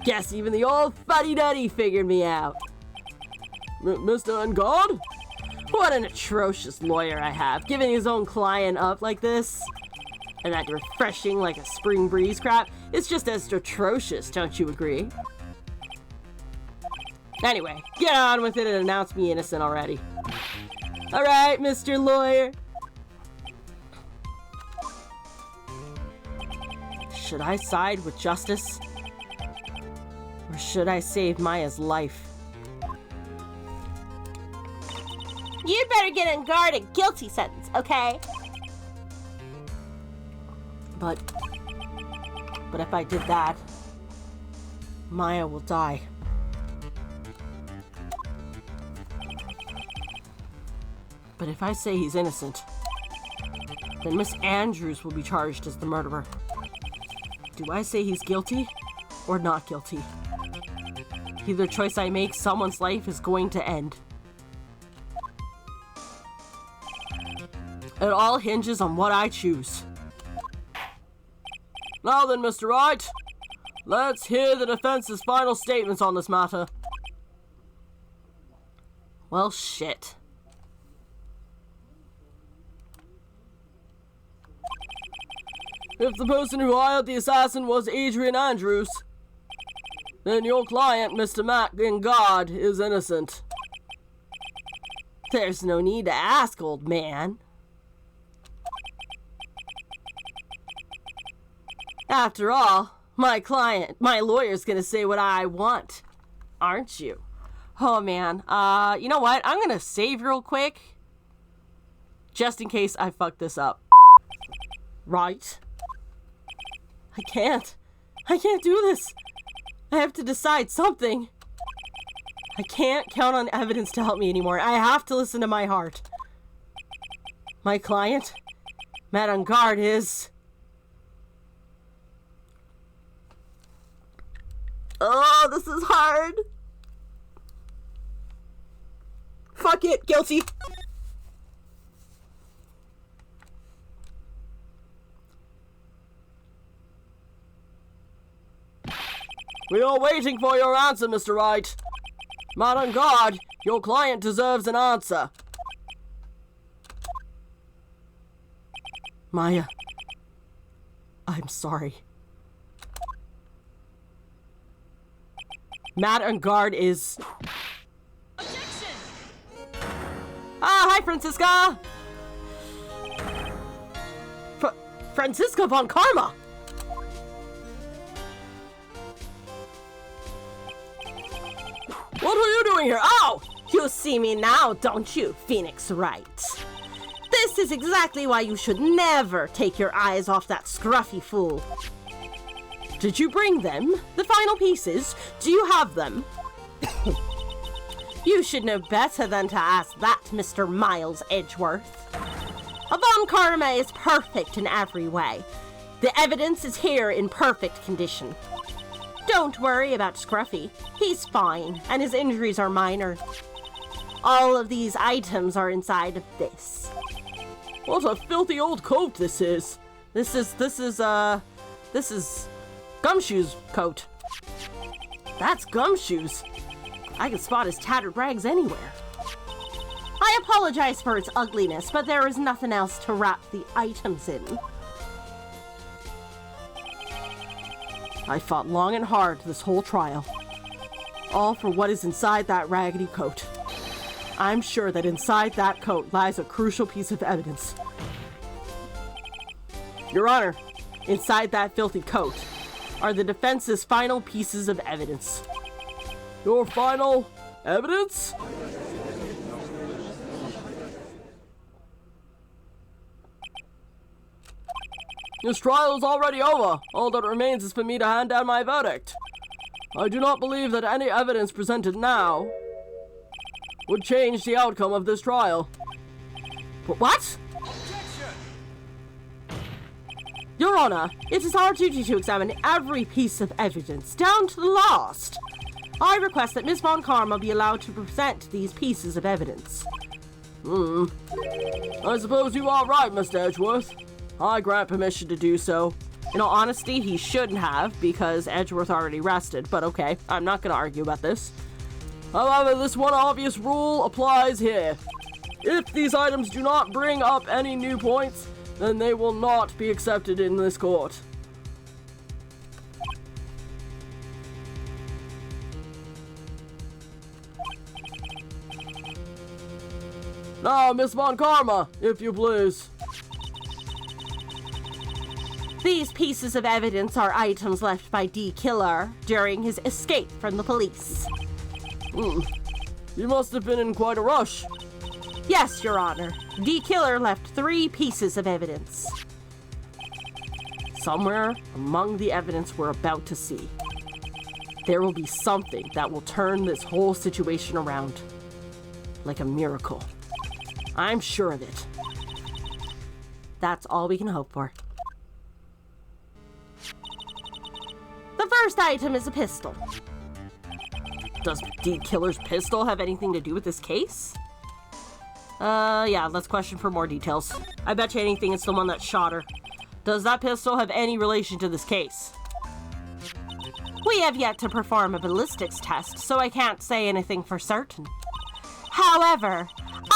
guess even the old fuddy-duddy figured me out. Mr. Engard? What an atrocious lawyer I have, giving his own client up like this. And that refreshing like a spring breeze crap, it's just as atrocious, don't you agree? Anyway, get on with it and announce me innocent already. Alright, Mr. Lawyer. Should I side with justice? Or should I save Maya's life? You'd better get on guard a guilty sentence, okay? But if I did that, Maya will die. But if I say he's innocent, then Miss Andrews will be charged as the murderer. Do I say he's guilty or not guilty? Either choice I make, someone's life is going to end. It all hinges on what I choose. Now then, Mr. Wright, let's hear the defense's final statements on this matter. Well, shit. If the person who hired the assassin was Adrian Andrews, then your client, Mr. Matt Engard, is innocent. There's no need to ask, old man. After all, my lawyer's gonna say what I want, aren't you? Oh man, you know what? I'm gonna save real quick, just in case I fuck this up. Right? I can't do this. I have to decide something. I can't count on evidence to help me anymore. I have to listen to my heart. My client, Matt on guard, is... Oh, this is hard. Fuck it, guilty. We are waiting for your answer, Mr. Wright. Matt on guard, your client deserves an answer. Maya, I'm sorry. Matt on guard is... Objection! Ah, hi, Francisca! Francisca von Karma! What are you doing here? Ow! You see me now, don't you, Phoenix Wright? This is exactly why you should never take your eyes off that scruffy fool. Did you bring them? The final pieces? Do you have them? You should know better than to ask that, Mr. Miles Edgeworth. Von Karma is perfect in every way. The evidence is here in perfect condition. Don't worry about Scruffy. He's fine, and his injuries are minor. All of these items are inside of this. What a filthy old coat this is. This is Gumshoe's coat. That's Gumshoe's. I can spot his tattered rags anywhere. I apologize for its ugliness, but there is nothing else to wrap the items in. I fought long and hard this whole trial. All for what is inside that raggedy coat. I'm sure that inside that coat lies a crucial piece of evidence. Your Honor, inside that filthy coat are the defense's final pieces of evidence. Your final evidence? This trial is already over. All that remains is for me to hand down my verdict. I do not believe that any evidence presented now would change the outcome of this trial. What? Your Honor, it is our duty to examine every piece of evidence, down to the last. I request that Miss Von Karma be allowed to present these pieces of evidence. I suppose you are right, Mr. Edgeworth. I grant permission to do so. In all honesty, he shouldn't have, because Edgeworth already rested, but okay, I'm not gonna argue about this. However, this one obvious rule applies here. If these items do not bring up any new points, then they will not be accepted in this court. Now, Miss Von Karma, if you please. These pieces of evidence are items left by D. Killer during his escape from the police. You must have been in quite a rush. Yes, Your Honor. D. Killer left 3 pieces of evidence. Somewhere among the evidence we're about to see, there will be something that will turn this whole situation around. Like a miracle. I'm sure of it. That's all we can hope for. The first item is a pistol. Does D. Killer's pistol have anything to do with this case? Yeah, let's question for more details. I bet you anything it's the one that shot her. Does that pistol have any relation to this case? We have yet to perform a ballistics test, so I can't say anything for certain. However,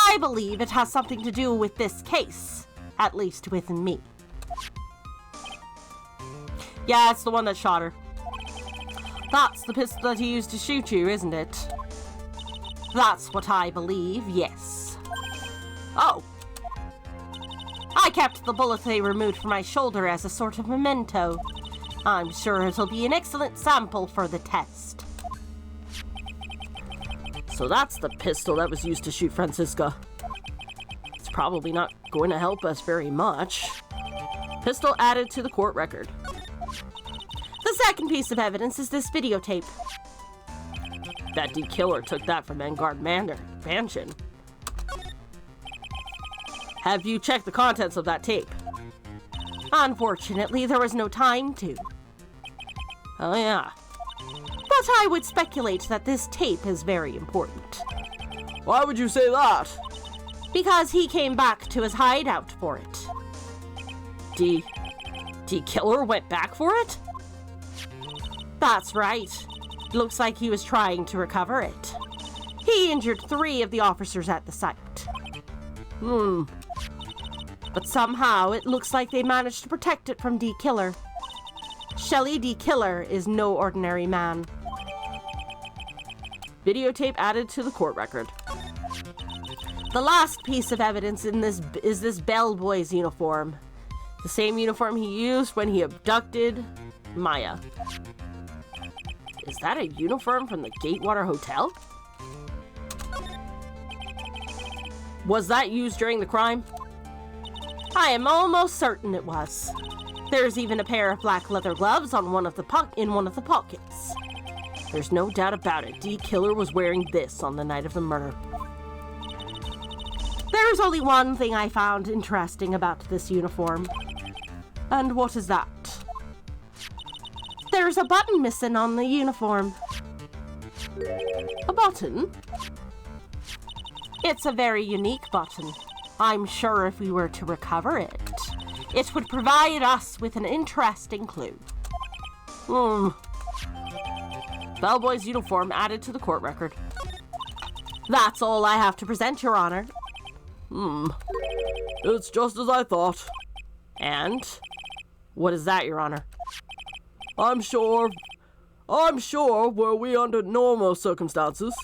I believe it has something to do with this case, at least with me. Yeah, it's the one that shot her. That's the pistol that he used to shoot you, isn't it? That's what I believe, yes. Oh. I kept the bullet they removed from my shoulder as a sort of memento. I'm sure it'll be an excellent sample for the test. So that's the pistol that was used to shoot Francisca. It's probably not going to help us very much. Pistol added to the court record. The second piece of evidence is this videotape. That D killer took that from Vanguard Mansion. Have you checked the contents of that tape? Unfortunately, there was no time to. Oh yeah. But I would speculate that this tape is very important. Why would you say that? Because he came back to his hideout for it. D killer went back for it? That's right. Looks like he was trying to recover it. He injured 3 of the officers at the site. But somehow it looks like they managed to protect it from D Killer. Shelly D Killer is no ordinary man. Videotape added to the court record. The last piece of evidence in this is this bellboy's uniform. The same uniform he used when he abducted Maya. Is that a uniform from the Gatewater Hotel? Was that used during the crime? I am almost certain it was. There's even a pair of black leather gloves on one of the pockets. There's no doubt about it. D Killer was wearing this on the night of the murder. There's only one thing I found interesting about this uniform. And what is that? There's a button missing on the uniform. A button? It's a very unique button. I'm sure if we were to recover it, it would provide us with an interesting clue. Bellboy's uniform added to the court record. That's all I have to present, Your Honor. It's just as I thought. And? What is that, Your Honor? I'm sure were we under normal circumstances,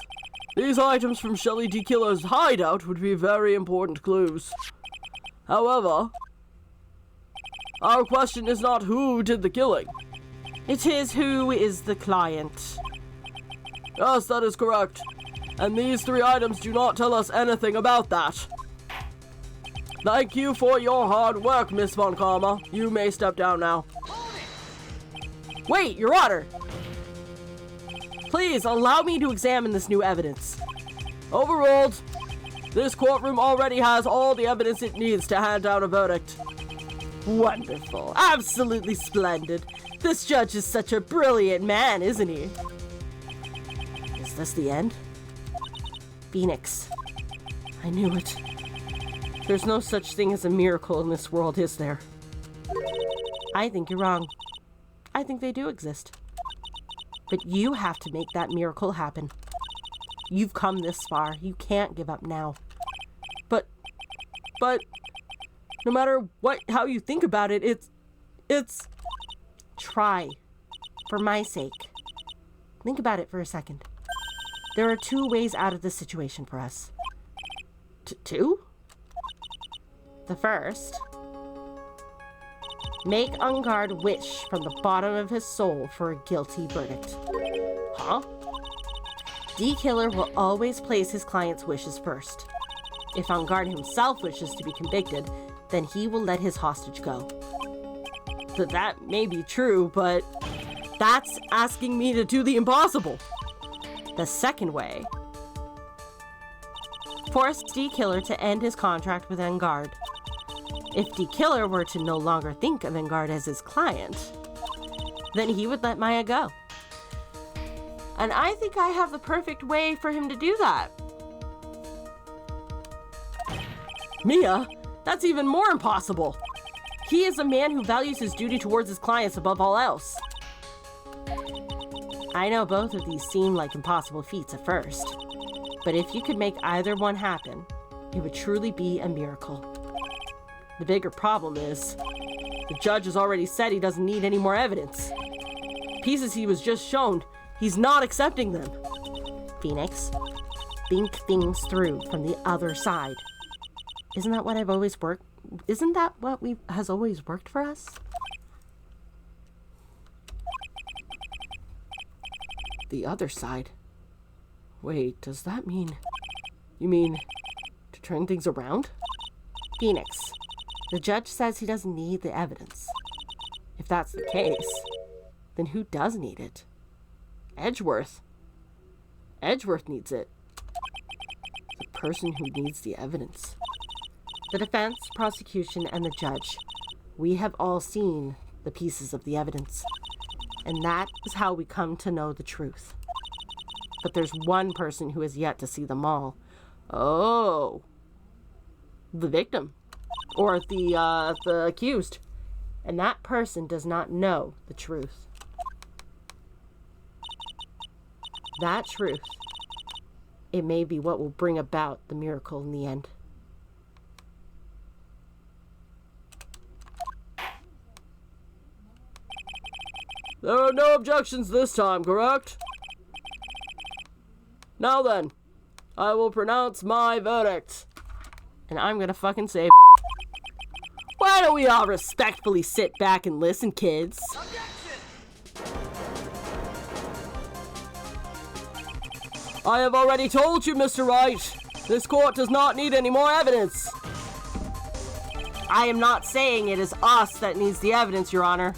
these items from Shelly D. Killer's hideout would be very important clues. However, our question is not who did the killing. It is who is the client. Yes, that is correct. And these 3 items do not tell us anything about that. Thank you for your hard work, Miss Von Karma. You may step down now. Wait, Your Honor! Please allow me to examine this new evidence. Overruled. This courtroom already has all the evidence it needs to hand down a verdict. Wonderful. Absolutely splendid. This judge is such a brilliant man, isn't he? Is this the end? Phoenix. I knew it. There's no such thing as a miracle in this world, is there? I think you're wrong. I think they do exist. But you have to make that miracle happen. You've come this far. You can't give up now. But no matter how you think about it, it's... Try. For my sake. Think about it for a second. There are 2 ways out of this situation for us. 2? The first, make Ungard wish from the bottom of his soul for a guilty verdict. Huh? D Killer will always place his client's wishes first. If Ungard himself wishes to be convicted, then he will let his hostage go. That may be true, but that's asking me to do the impossible. The second way, force D Killer to end his contract with Ungard. If D Killer were to no longer think of Ungard as his client, then he would let Maya go. And I think I have the perfect way for him to do that. Mia? That's even more impossible. He is a man who values his duty towards his clients above all else. I know both of these seem like impossible feats at first, but if you could make either one happen, it would truly be a miracle. The bigger problem is, the judge has already said he doesn't need any more evidence. The pieces he was just shown, he's not accepting them. Phoenix, think things through from the other side. Isn't that what has always worked for us? The other side? Wait, does that mean... You mean to turn things around? Phoenix, the judge says he doesn't need the evidence. If that's the case, then who does need it? Edgeworth. Edgeworth needs it. The person who needs the evidence. The defense, prosecution, and the judge. We have all seen the pieces of the evidence. And that is how we come to know the truth. But there's one person who has yet to see them all. Oh. The victim. Or the accused. And that person does not know the truth. That truth, it may be what will bring about the miracle in the end. There are no objections this time, correct? Now then, I will pronounce my verdict. And I'm gonna fucking say, why don't we all respectfully sit back and listen, kids? I have already told you, Mr. Wright. This court does not need any more evidence. I am not saying it is us that needs the evidence, Your Honor.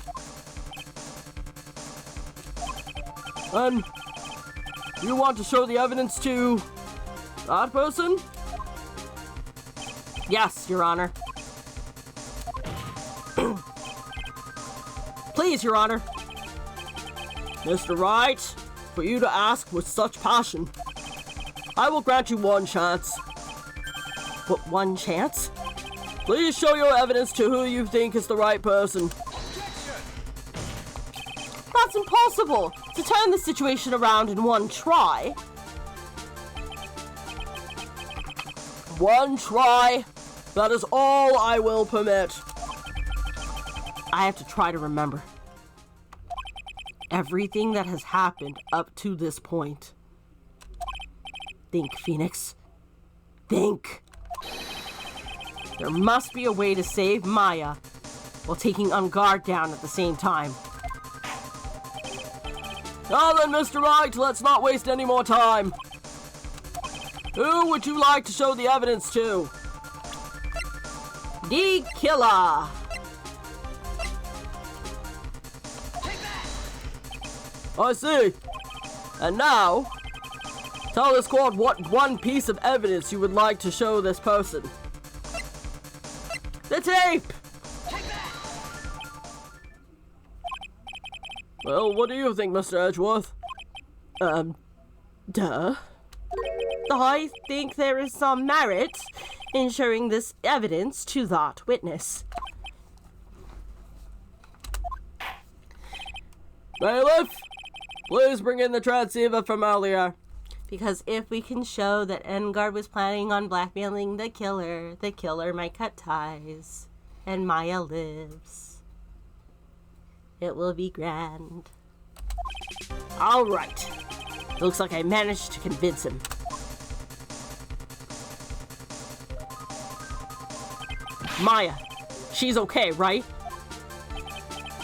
Then, you want to show the evidence to that person? Yes, Your Honor. Please, Your Honor. Mr. Wright, for you to ask with such passion, I will grant you one chance. What, one chance? Please show your evidence to who you think is the right person. That's impossible! To turn the situation around in one try. One try? That is all I will permit. I have to try to remember everything that has happened up to this point. Think, Phoenix. Think. There must be a way to save Maya while taking Guard down at the same time. Now then, Mr. Wright, let's not waste any more time. Who would you like to show the evidence to? The killer! I see. And now, tell this court what one piece of evidence you would like to show this person. The tape! Well, what do you think, Mr. Edgeworth? Duh. I think there is some merit in showing this evidence to that witness. Bailiff, please bring in the transceiver from earlier. Because if we can show that Guard was planning on blackmailing the killer might cut ties, and Maya lives. It will be grand. All right. Looks like I managed to convince him. Maya, she's okay, right?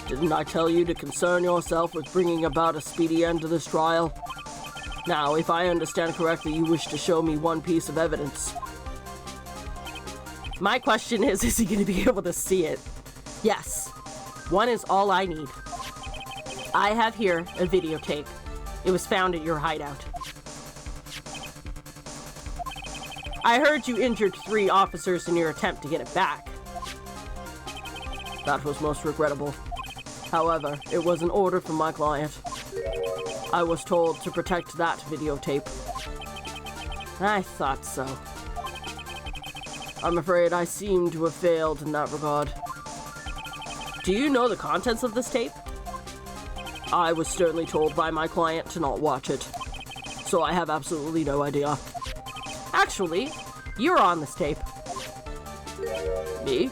Didn't I tell you to concern yourself with bringing about a speedy end to this trial? Now, if I understand correctly, you wish to show me one piece of evidence. My question is he going to be able to see it? Yes. One is all I need. I have here a videotape. It was found at your hideout. I heard you injured 3 officers in your attempt to get it back. That was most regrettable. However, it was an order from my client. I was told to protect that videotape. I thought so. I'm afraid I seem to have failed in that regard. Do you know the contents of this tape? I was sternly told by my client to not watch it, so I have absolutely no idea. Actually, you're on this tape. Me?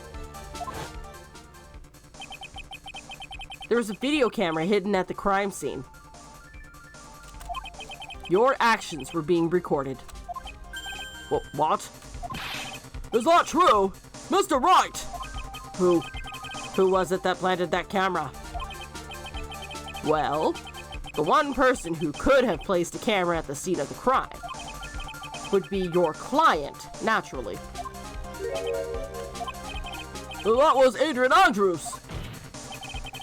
There was a video camera hidden at the crime scene. Your actions were being recorded. What? Is that true? Mr. Wright! Who was it that planted that camera? Well, the one person who could have placed a camera at the scene of the crime would be your client, naturally. That was Adrian Andrews!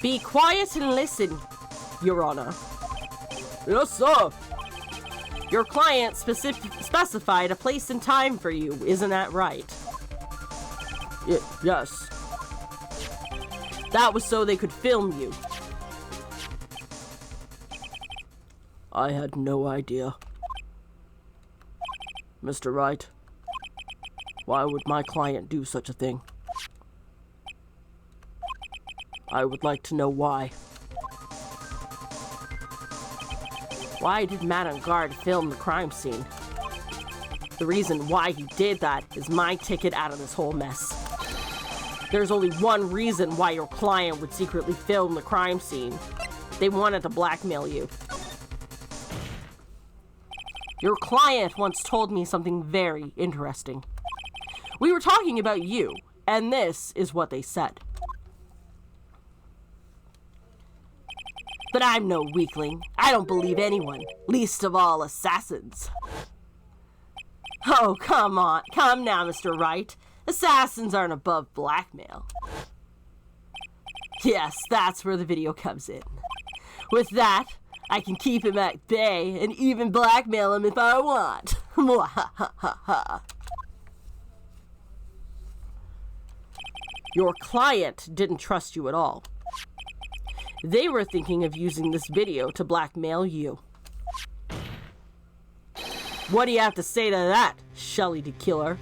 Be quiet and listen, Your Honor. Yes, sir. Your client specified a place and time for you, isn't that right? Yes. That was so they could film you. I had no idea. Mr. Wright, why would my client do such a thing? I would like to know why. Why did Matt on guard film the crime scene? The reason why he did that is my ticket out of this whole mess. There's only one reason why your client would secretly film the crime scene. They wanted to blackmail you. Your client once told me something very interesting. We were talking about you, and this is what they said. But I'm no weakling. I don't believe anyone, least of all assassins. Oh, come on. Come now, Mr. Wright. Assassins aren't above blackmail. Yes, that's where the video comes in. With that, I can keep him at bay and even blackmail him if I want. Your client didn't trust you at all. They were thinking of using this video to blackmail you. What do you have to say to that, Shelley the Killer?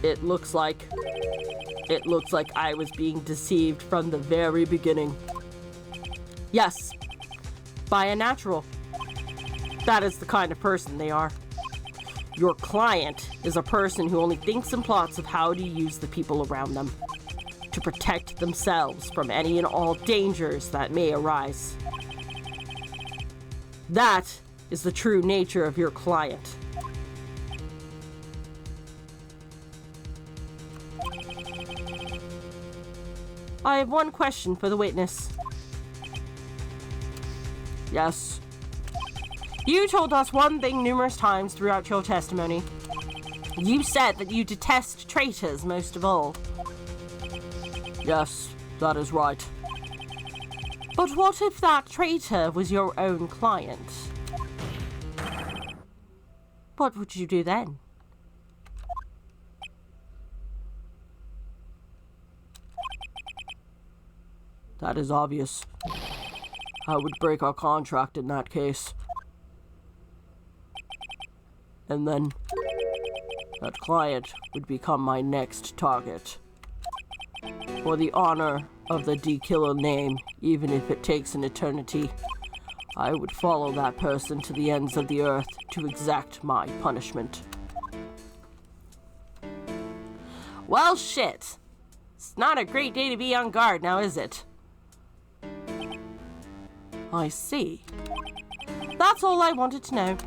It looks like I was being deceived from the very beginning. Yes, by a natural. That is the kind of person they are. Your client is a person who only thinks and plots of how to use the people around them to protect themselves from any and all dangers that may arise. That is the true nature of your client. I have one question for the witness. Yes. You told us one thing numerous times throughout your testimony. You said that you detest traitors most of all. Yes, that is right. But what if that traitor was your own client? What would you do then? That is obvious. I would break our contract in that case. And then that client would become my next target. For the honor of the D-Killer name, even if it takes an eternity, I would follow that person to the ends of the earth to exact my punishment. Well, shit. It's not a great day to be on guard now, is it? I see. That's all I wanted to know.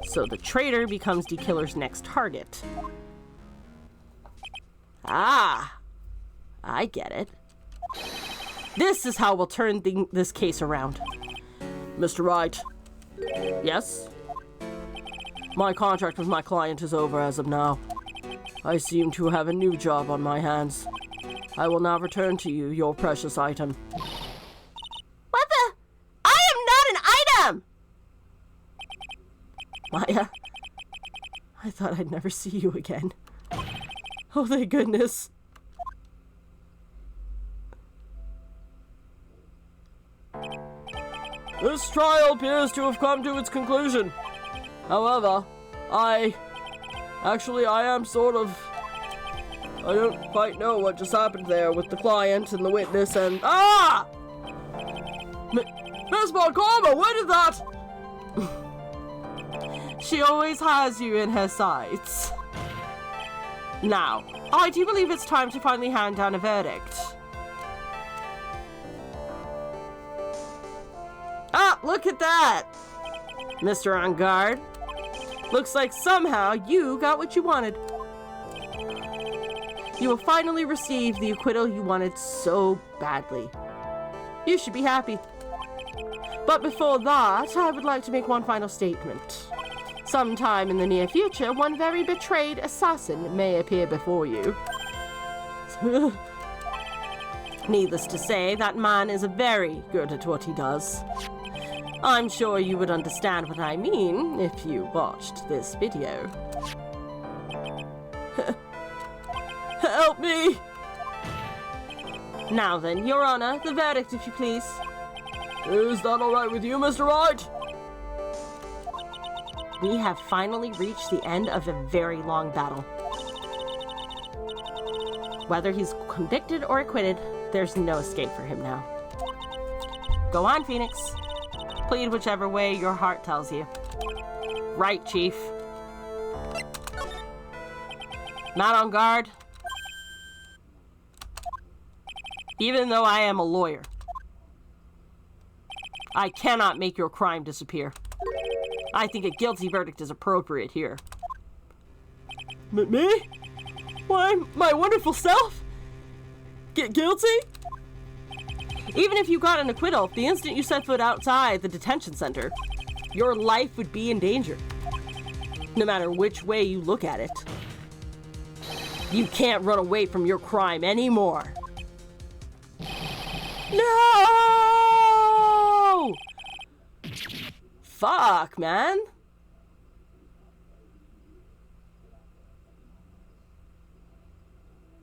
So the traitor becomes D-Killer's next target. Ah, I get it. This is how we'll turn this case around. Mr. Wright, Yes? my contract with my client is over as of now. I seem to have a new job on my hands. I will now return to you your precious item. What the? I am not an item! Maya, I thought I'd never see you again. Oh, thank goodness. This trial appears to have come to its conclusion. However, I am sort of... I don't quite know what just happened there with the client and the witness and... Ah! Miss Montgomery, where did that... She always has you in her sights. Now, I do believe it's time to finally hand down a verdict. Ah, look at that! Mr. On Guard. Looks like somehow you got what you wanted. You will finally receive the acquittal you wanted so badly. You should be happy. But before that, I would like to make one final statement. Sometime in the near future, one very betrayed assassin may appear before you. Needless to say, that man is very good at what he does. I'm sure you would understand what I mean if you watched this video. Help me! Now then, Your Honor, the verdict, if you please. Is that alright with you, Mr. Wright? We have finally reached the end of a very long battle. Whether he's convicted or acquitted, there's no escape for him now. Go on, Phoenix. Plead whichever way your heart tells you. Right, Chief. Not on guard. Even though I am a lawyer, I cannot make your crime disappear. I think a guilty verdict is appropriate here. Me? Why, my wonderful self? Get guilty? Even if you got an acquittal, the instant you set foot outside the detention center, your life would be in danger. No matter which way you look at it. You can't run away from your crime anymore. No! Fuck, man.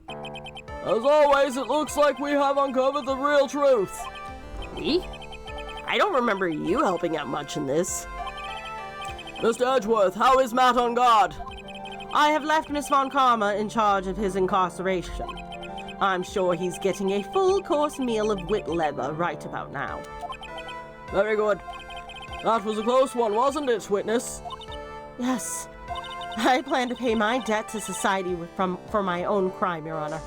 As always, it looks like we have uncovered the real truth. Me? I don't remember you helping out much in this. Mr. Edgeworth, how is Matt on guard? I have left Miss Von Karma in charge of his incarceration. I'm sure he's getting a full-course meal of wit leather right about now. Very good. That was a close one, wasn't it, witness? Yes. I plan to pay my debt to society for my own crime, Your Honor.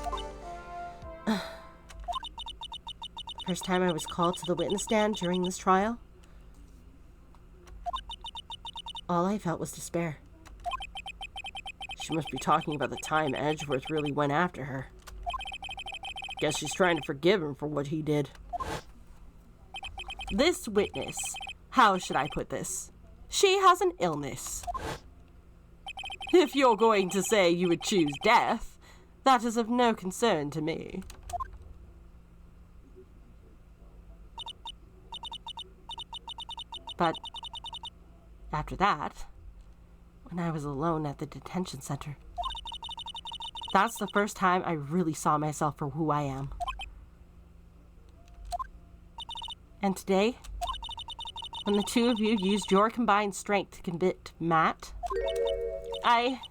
First time I was called to the witness stand during this trial, all I felt was despair. She must be talking about the time Edgeworth really went after her. Guess she's trying to forgive him for what he did. This witness, how should I put this? She has an illness. If you're going to say you would choose death, that is of no concern to me. But after that, when I was alone at the detention center, that's the first time I really saw myself for who I am. And today, when the two of you used your combined strength to convict Matt, I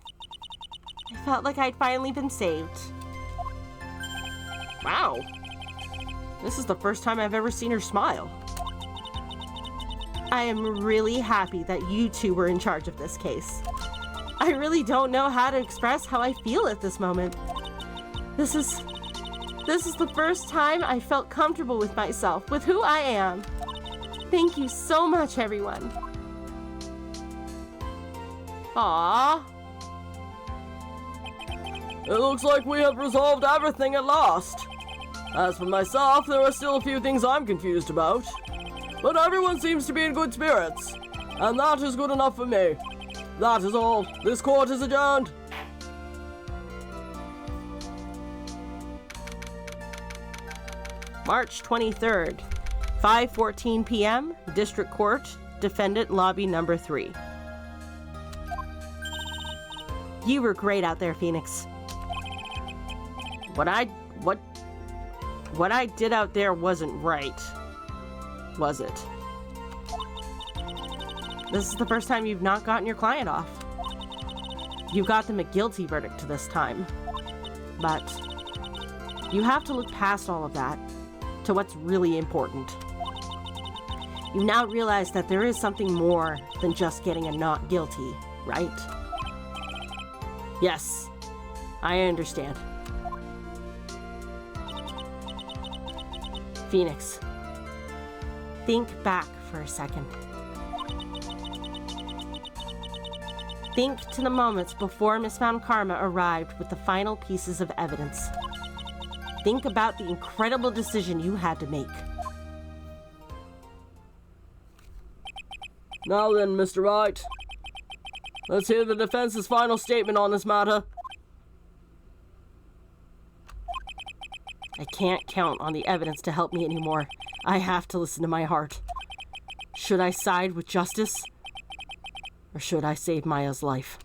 felt like I'd finally been saved. Wow. This is the first time I've ever seen her smile. I am really happy that you two were in charge of this case. I really don't know how to express how I feel at this moment. This is the first time I felt comfortable with myself, with who I am. Thank you so much, everyone. Aww. It looks like we have resolved everything at last. As for myself, there are still a few things I'm confused about. But everyone seems to be in good spirits, and that is good enough for me. That is all. This court is adjourned. March 23rd, 5:14 p.m., District Court, Defendant Lobby Number 3. You were great out there, Phoenix. What I did out there wasn't right, was it? This is the first time you've not gotten your client off. You got them a guilty verdict this time. But you have to look past all of that to what's really important. You now realize that there is something more than just getting a not guilty, right? Yes, I understand. Phoenix, think back for a second. Think to the moments before Miss Von Karma arrived with the final pieces of evidence. Think about the incredible decision you had to make. Now then, Mr. Wright. Let's hear the defense's final statement on this matter. I can't count on the evidence to help me anymore. I have to listen to my heart. Should I side with justice? Or should I save Maya's life?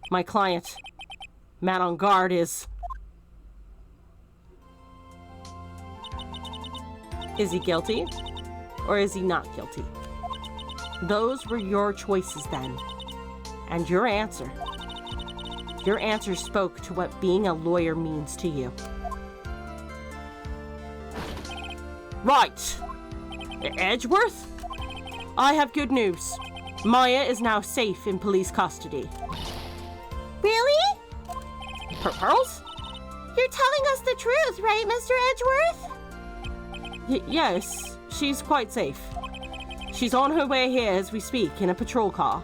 My client, man on guard, is he guilty? Or is he not guilty? Those were your choices then. And your answer spoke to what being a lawyer means to you. Right. Edgeworth? I have good news. Maya is now safe in police custody. Really? Pearls? You're telling us the truth, right, Mr. Edgeworth? Yes, she's quite safe. She's on her way here as we speak in a patrol car.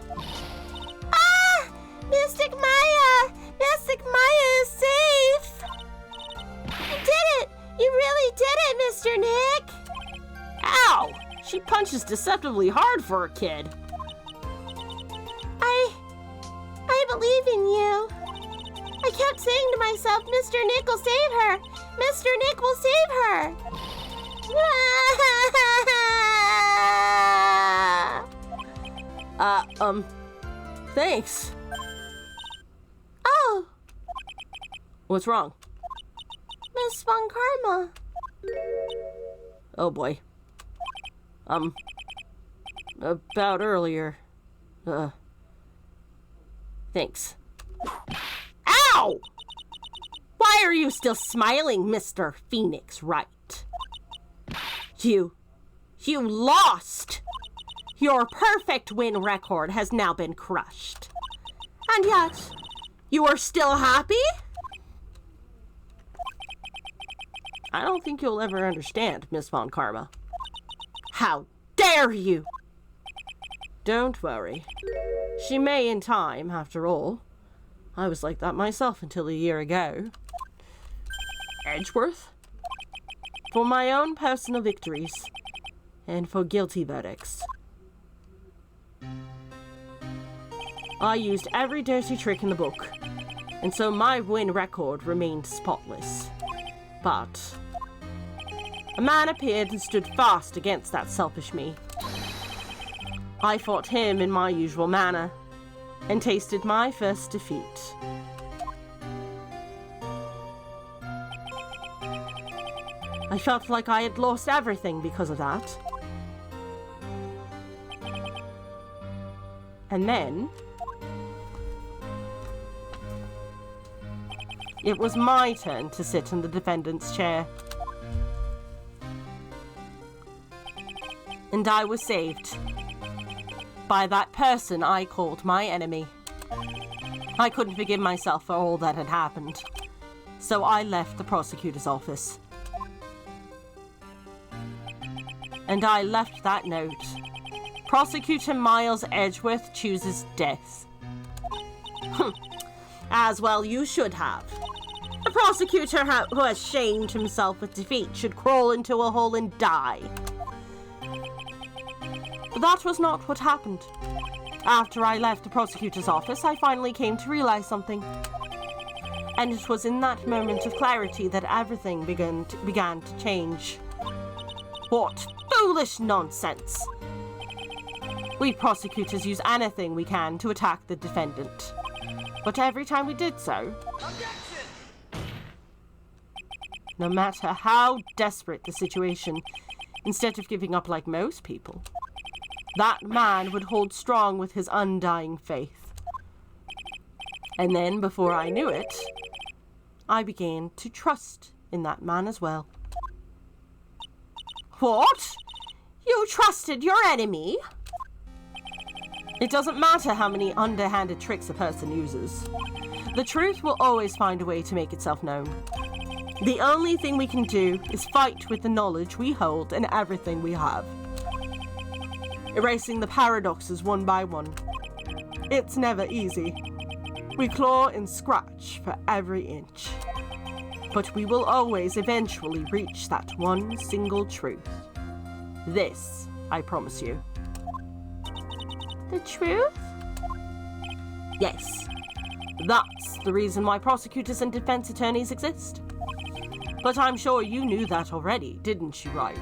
Ah! Mystic Maya! Mystic Maya is safe! You did it! You really did it, Mr. Nick! Ow! She punches deceptively hard for a kid. I believe in you. I kept saying to myself, Mr. Nick will save her! Mr. Nick will save her! Thanks. Oh, What's wrong? Miss Von Karma. Oh boy. About earlier. Thanks. Ow! Why are you still smiling, Mr. Phoenix Wright? You lost! Your perfect win record has now been crushed. And yet, you are still happy? I don't think you'll ever understand, Miss Von Karma. How dare you! Don't worry. She may in time, after all. I was like that myself until a year ago. Edgeworth? For my own personal victories, and for guilty verdicts, I used every dirty trick in the book, and so my win record remained spotless. But a man appeared and stood fast against that selfish me. I fought him in my usual manner, and tasted my first defeat. I felt like I had lost everything because of that. And then it was my turn to sit in the defendant's chair. And I was saved by that person I called my enemy. I couldn't forgive myself for all that had happened, so I left the prosecutor's office. And I left that note. Prosecutor Miles Edgeworth chooses death. As well you should have. A prosecutor who has shamed himself with defeat should crawl into a hole and die. But that was not what happened. After I left the prosecutor's office, I finally came to realize something. And it was in that moment of clarity that everything began to change. What foolish nonsense! We prosecutors use anything we can to attack the defendant. But every time we did so, no matter how desperate the situation, instead of giving up like most people, that man would hold strong with his undying faith. And then, before I knew it, I began to trust in that man as well. What? You trusted your enemy? It doesn't matter how many underhanded tricks a person uses. The truth will always find a way to make itself known. The only thing we can do is fight with the knowledge we hold and everything we have, erasing the paradoxes one by one. It's never easy. We claw and scratch for every inch. But we will always eventually reach that one single truth. This, I promise you. The truth? Yes. That's the reason why prosecutors and defense attorneys exist. But I'm sure you knew that already, didn't you, Wright?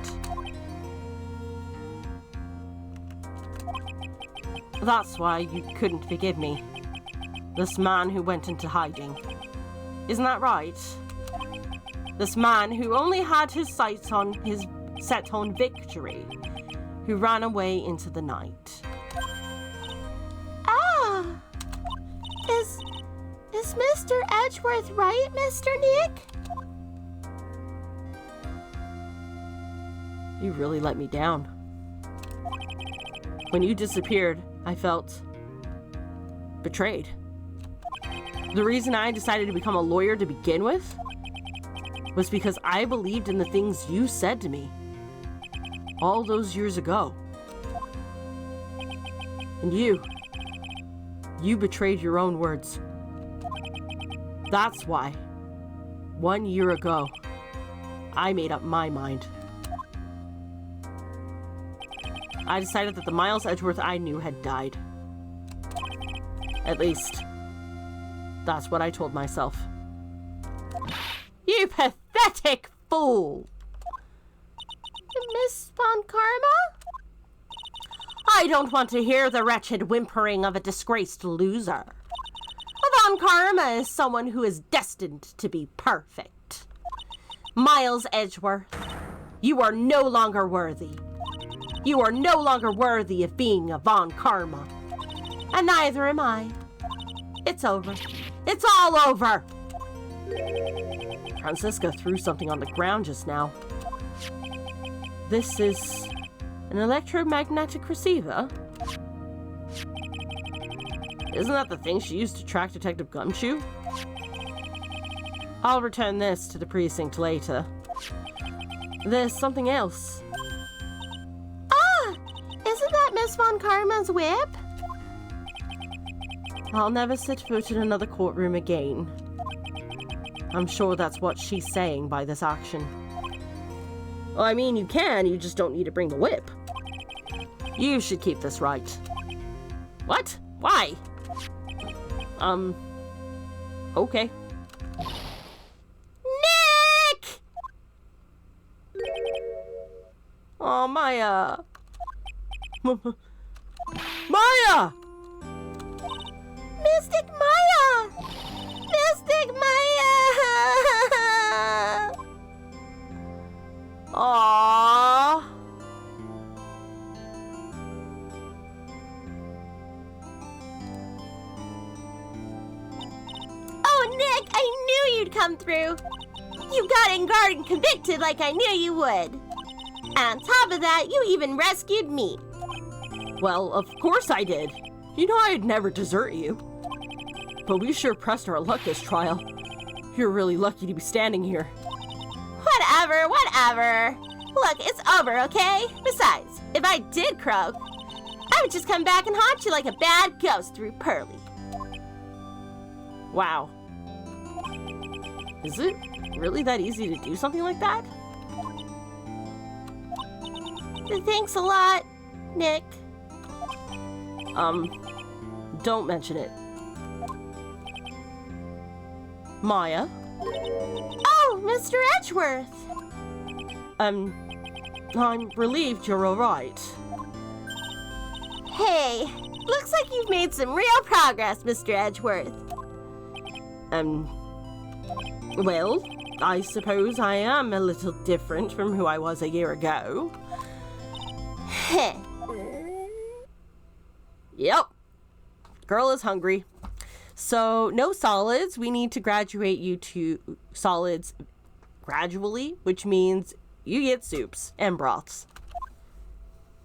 That's why you couldn't forgive me. This man who went into hiding. Isn't that right? This man who only had his sights set on victory, who ran away into the night. Ah! Is Mr. Edgeworth right, Mr. Nick? You really let me down. When you disappeared, I felt betrayed. The reason I decided to become a lawyer to begin with was because I believed in the things you said to me all those years ago. And you betrayed your own words. That's why, 1 year ago, I made up my mind. I decided that the Miles Edgeworth I knew had died. At least, that's what I told myself. You pathetic fool! Miss Von Karma? I don't want to hear the wretched whimpering of a disgraced loser. Von Karma is someone who is destined to be perfect. Miles Edgeworth, you are no longer worthy. You are no longer worthy of being a Von Karma. And neither am I. It's over. It's all over! Francisca threw something on the ground just now. This is an electromagnetic receiver? Isn't that the thing she used to track Detective Gumshoe? I'll return this to the precinct later. There's something else. Ah! Isn't that Miss Von Karma's whip? I'll never set foot in another courtroom again. I'm sure that's what she's saying by this action. Well, I mean, you can, you just don't need to bring the whip. You should keep this right. What? Why? Okay. Nick! Oh, Maya. Maya! Mystic Maya! Mystic Maya! Aww. Oh, Nick, I knew you'd come through. You got in guard and convicted like I knew you would. And on top of that, you even rescued me. Well, of course I did. You know I'd never desert you. But we sure pressed our luck this trial. You're really lucky to be standing here. Whatever, whatever. Look, it's over, okay? Besides, if I did croak, I would just come back and haunt you like a bad ghost through Pearly. Wow. Is it really that easy to do something like that? Thanks a lot, Nick. Don't mention it. Maya? Oh, Mr. Edgeworth. I'm relieved you're alright. Hey, looks like you've made some real progress, Mr. Edgeworth. Well, I suppose I am a little different from who I was a year ago. Heh. Yep. Girl is hungry. So, no solids. We need to graduate you to solids gradually, which means you get soups and broths.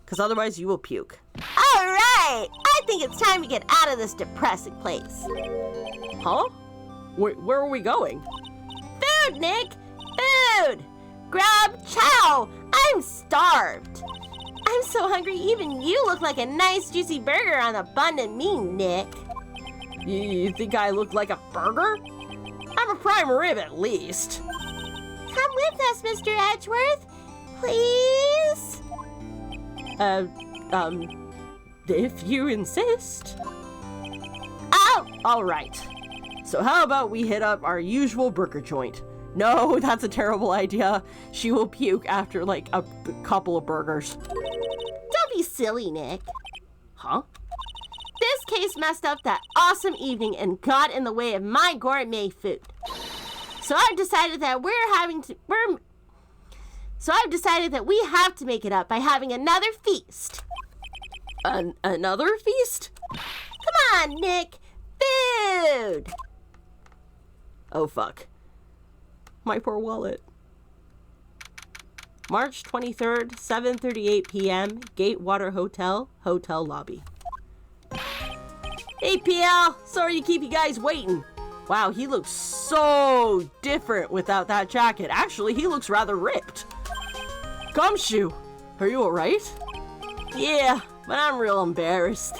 Because otherwise you will puke. All right, I think it's time to get out of this depressing place. Huh? Where are we going? Food, Nick! Food! Grab chow! I'm starved. I'm so hungry even you look like a nice juicy burger on a bun to me, Nick. You think I look like a burger? I'm a prime rib at least. Come with us, Mr. Edgeworth. Please? If you insist. Oh, all right. So how about we hit up our usual burger joint? No, that's a terrible idea. She will puke after like a couple of burgers. Don't be silly, Nick. Huh? This case messed up that awesome evening and got in the way of my gourmet food. So I've decided that we have to make it up by having another feast. Another feast? Come on, Nick. Food. Oh, fuck. My poor wallet. March 23rd, 7:38 p.m., Gatewater Hotel, hotel lobby. Hey, PL! Sorry to keep you guys waiting. Wow, he looks so different without that jacket. Actually, he looks rather ripped. Gumshoe, are you alright? Yeah, but I'm real embarrassed.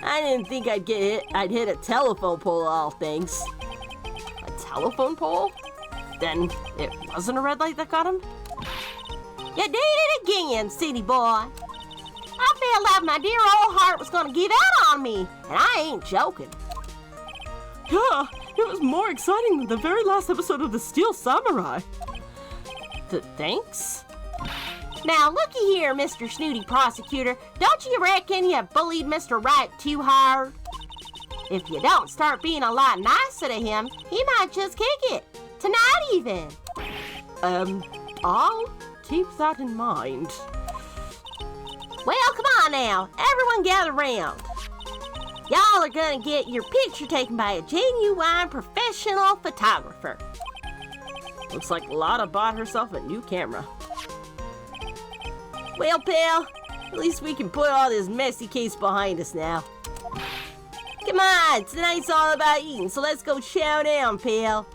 I didn't think I'd hit a telephone pole of all things. A telephone pole? Then it wasn't a red light that got him? You did it again, city boy. I felt like my dear old heart was gonna give out on me, and I ain't joking. Yeah, it was more exciting than the very last episode of The Steel Samurai. Thanks? Now, looky here, Mr. Snooty Prosecutor. Don't you reckon you bullied Mr. Wright too hard? If you don't start being a lot nicer to him, he might just kick it. Tonight, even. I'll keep that in mind. Well, come on now. Everyone gather round. Y'all are gonna get your picture taken by a genuine professional photographer. Looks like Lotta bought herself a new camera. Well, pal, at least we can put all this messy case behind us now. Come on, tonight's all about eating, so let's go chow down, pal.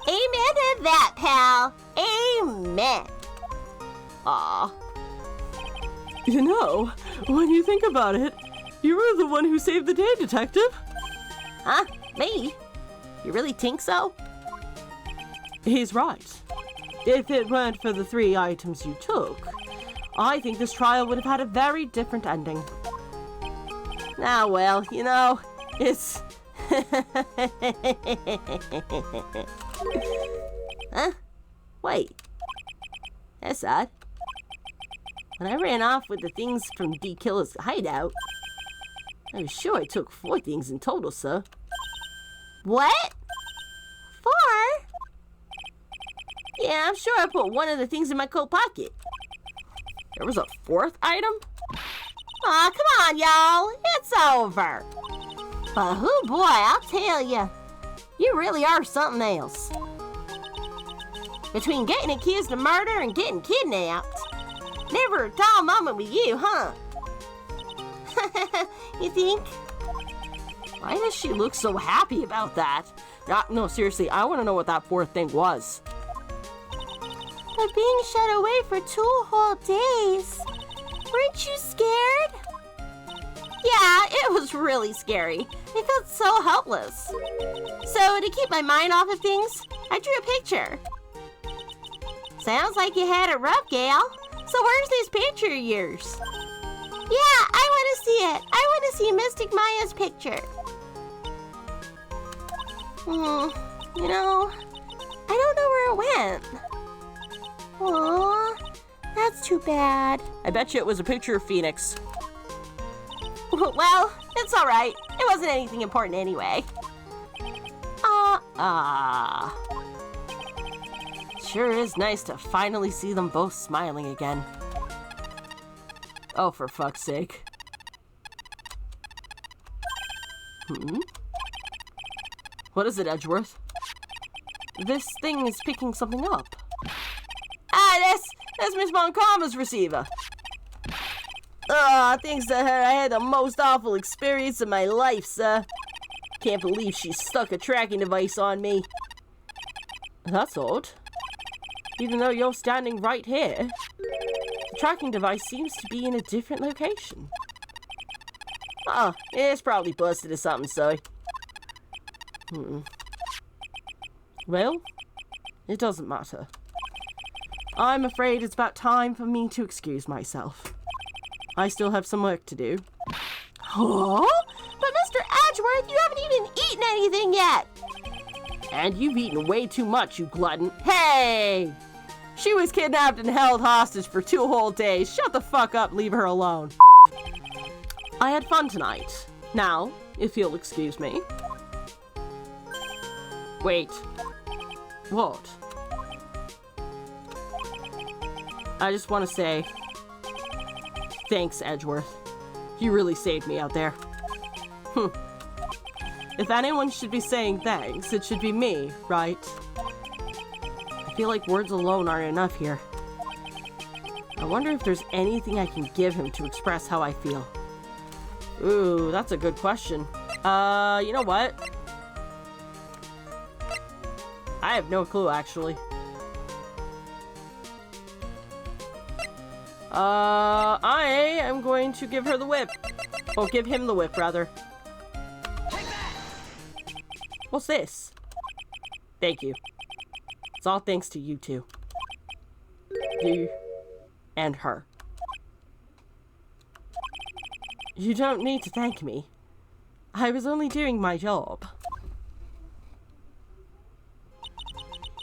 Amen to that, pal. Amen. Aw. You know, when you think about it, you were the one who saved the day, Detective. Huh? Me? You really think so? He's right. If it weren't for the 3 items you took, I think this trial would have had a very different ending. Ah, well, you know, it's... Huh? Wait. That's odd. When I ran off with the things from D. Killer's hideout, I was sure I took 4 things in total, sir. What? 4? Yeah, I'm sure I put one of the things in my coat pocket. There was a 4th item? Aw, come on, y'all. It's over. But oh boy, I'll tell you, you really are something else. Between getting accused of murder and getting kidnapped, never a dull moment with you, huh? You think? Why does she look so happy about that? No, seriously, I want to know what that 4th thing was. But being shut away for 2 whole days. Weren't you scared? Yeah, it was really scary. I felt so helpless. So to keep my mind off of things, I drew a picture. Sounds like you had it rough, gal. So where's this picture of yours? Yeah, I want to see it. I want to see Mystic Maya's picture. You know, I don't know where it went. Aww, that's too bad. I bet you it was a picture of Phoenix. Well, it's alright. It wasn't anything important anyway. Sure is nice to finally see them both smiling again. Oh, for fuck's sake. What is it, Edgeworth? This thing is picking something up. That's Miss Montcalm's receiver. Thanks to her, I had the most awful experience of my life, sir. Can't believe she stuck a tracking device on me. That's odd. Even though you're standing right here, the tracking device seems to be in a different location. Oh, it's probably busted or something, sorry. Well, it doesn't matter. I'm afraid it's about time for me to excuse myself. I still have some work to do. Huh? But Mr. Edgeworth, you haven't even eaten anything yet. And you've eaten way too much, you glutton. Hey! She was kidnapped and held hostage for 2 whole days. Shut the fuck up, leave her alone. I had fun tonight. Now, if you'll excuse me. Wait. What? I just want to say, thanks, Edgeworth. You really saved me out there. If anyone should be saying thanks, it should be me, right? I feel like words alone aren't enough here. I wonder if there's anything I can give him to express how I feel. Ooh, that's a good question. You know what? I have no clue, actually. I am going to give her the whip. Or give him the whip, rather. What's this? Thank you. It's all thanks to you two. You and her. You don't need to thank me. I was only doing my job.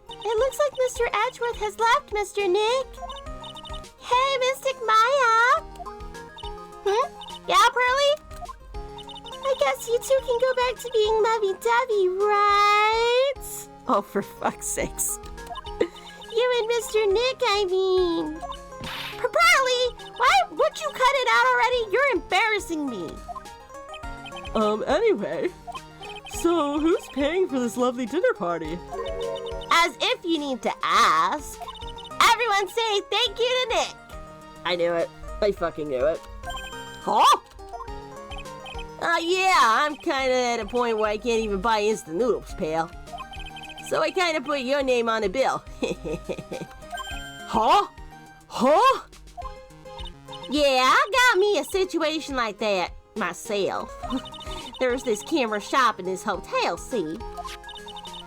It looks like Mr. Edgeworth has left, Mr. Nick. Hey, Mystic Maya. Yeah, Pearly? I guess you two can go back to being lovey-dovey, right? Oh, for fuck's sakes. You and Mr. Nick, I mean. Pearly, why would you cut it out already? You're embarrassing me. Anyway. So, who's paying for this lovely dinner party? As if you need to ask. Everyone say thank you to Nick. I knew it. I fucking knew it. Huh? Yeah, I'm kinda at a point where I can't even buy instant noodles, pal. So I kinda put your name on the bill. Huh? Huh? Yeah, I got me a situation like that myself. There's this camera shop in this hotel, see?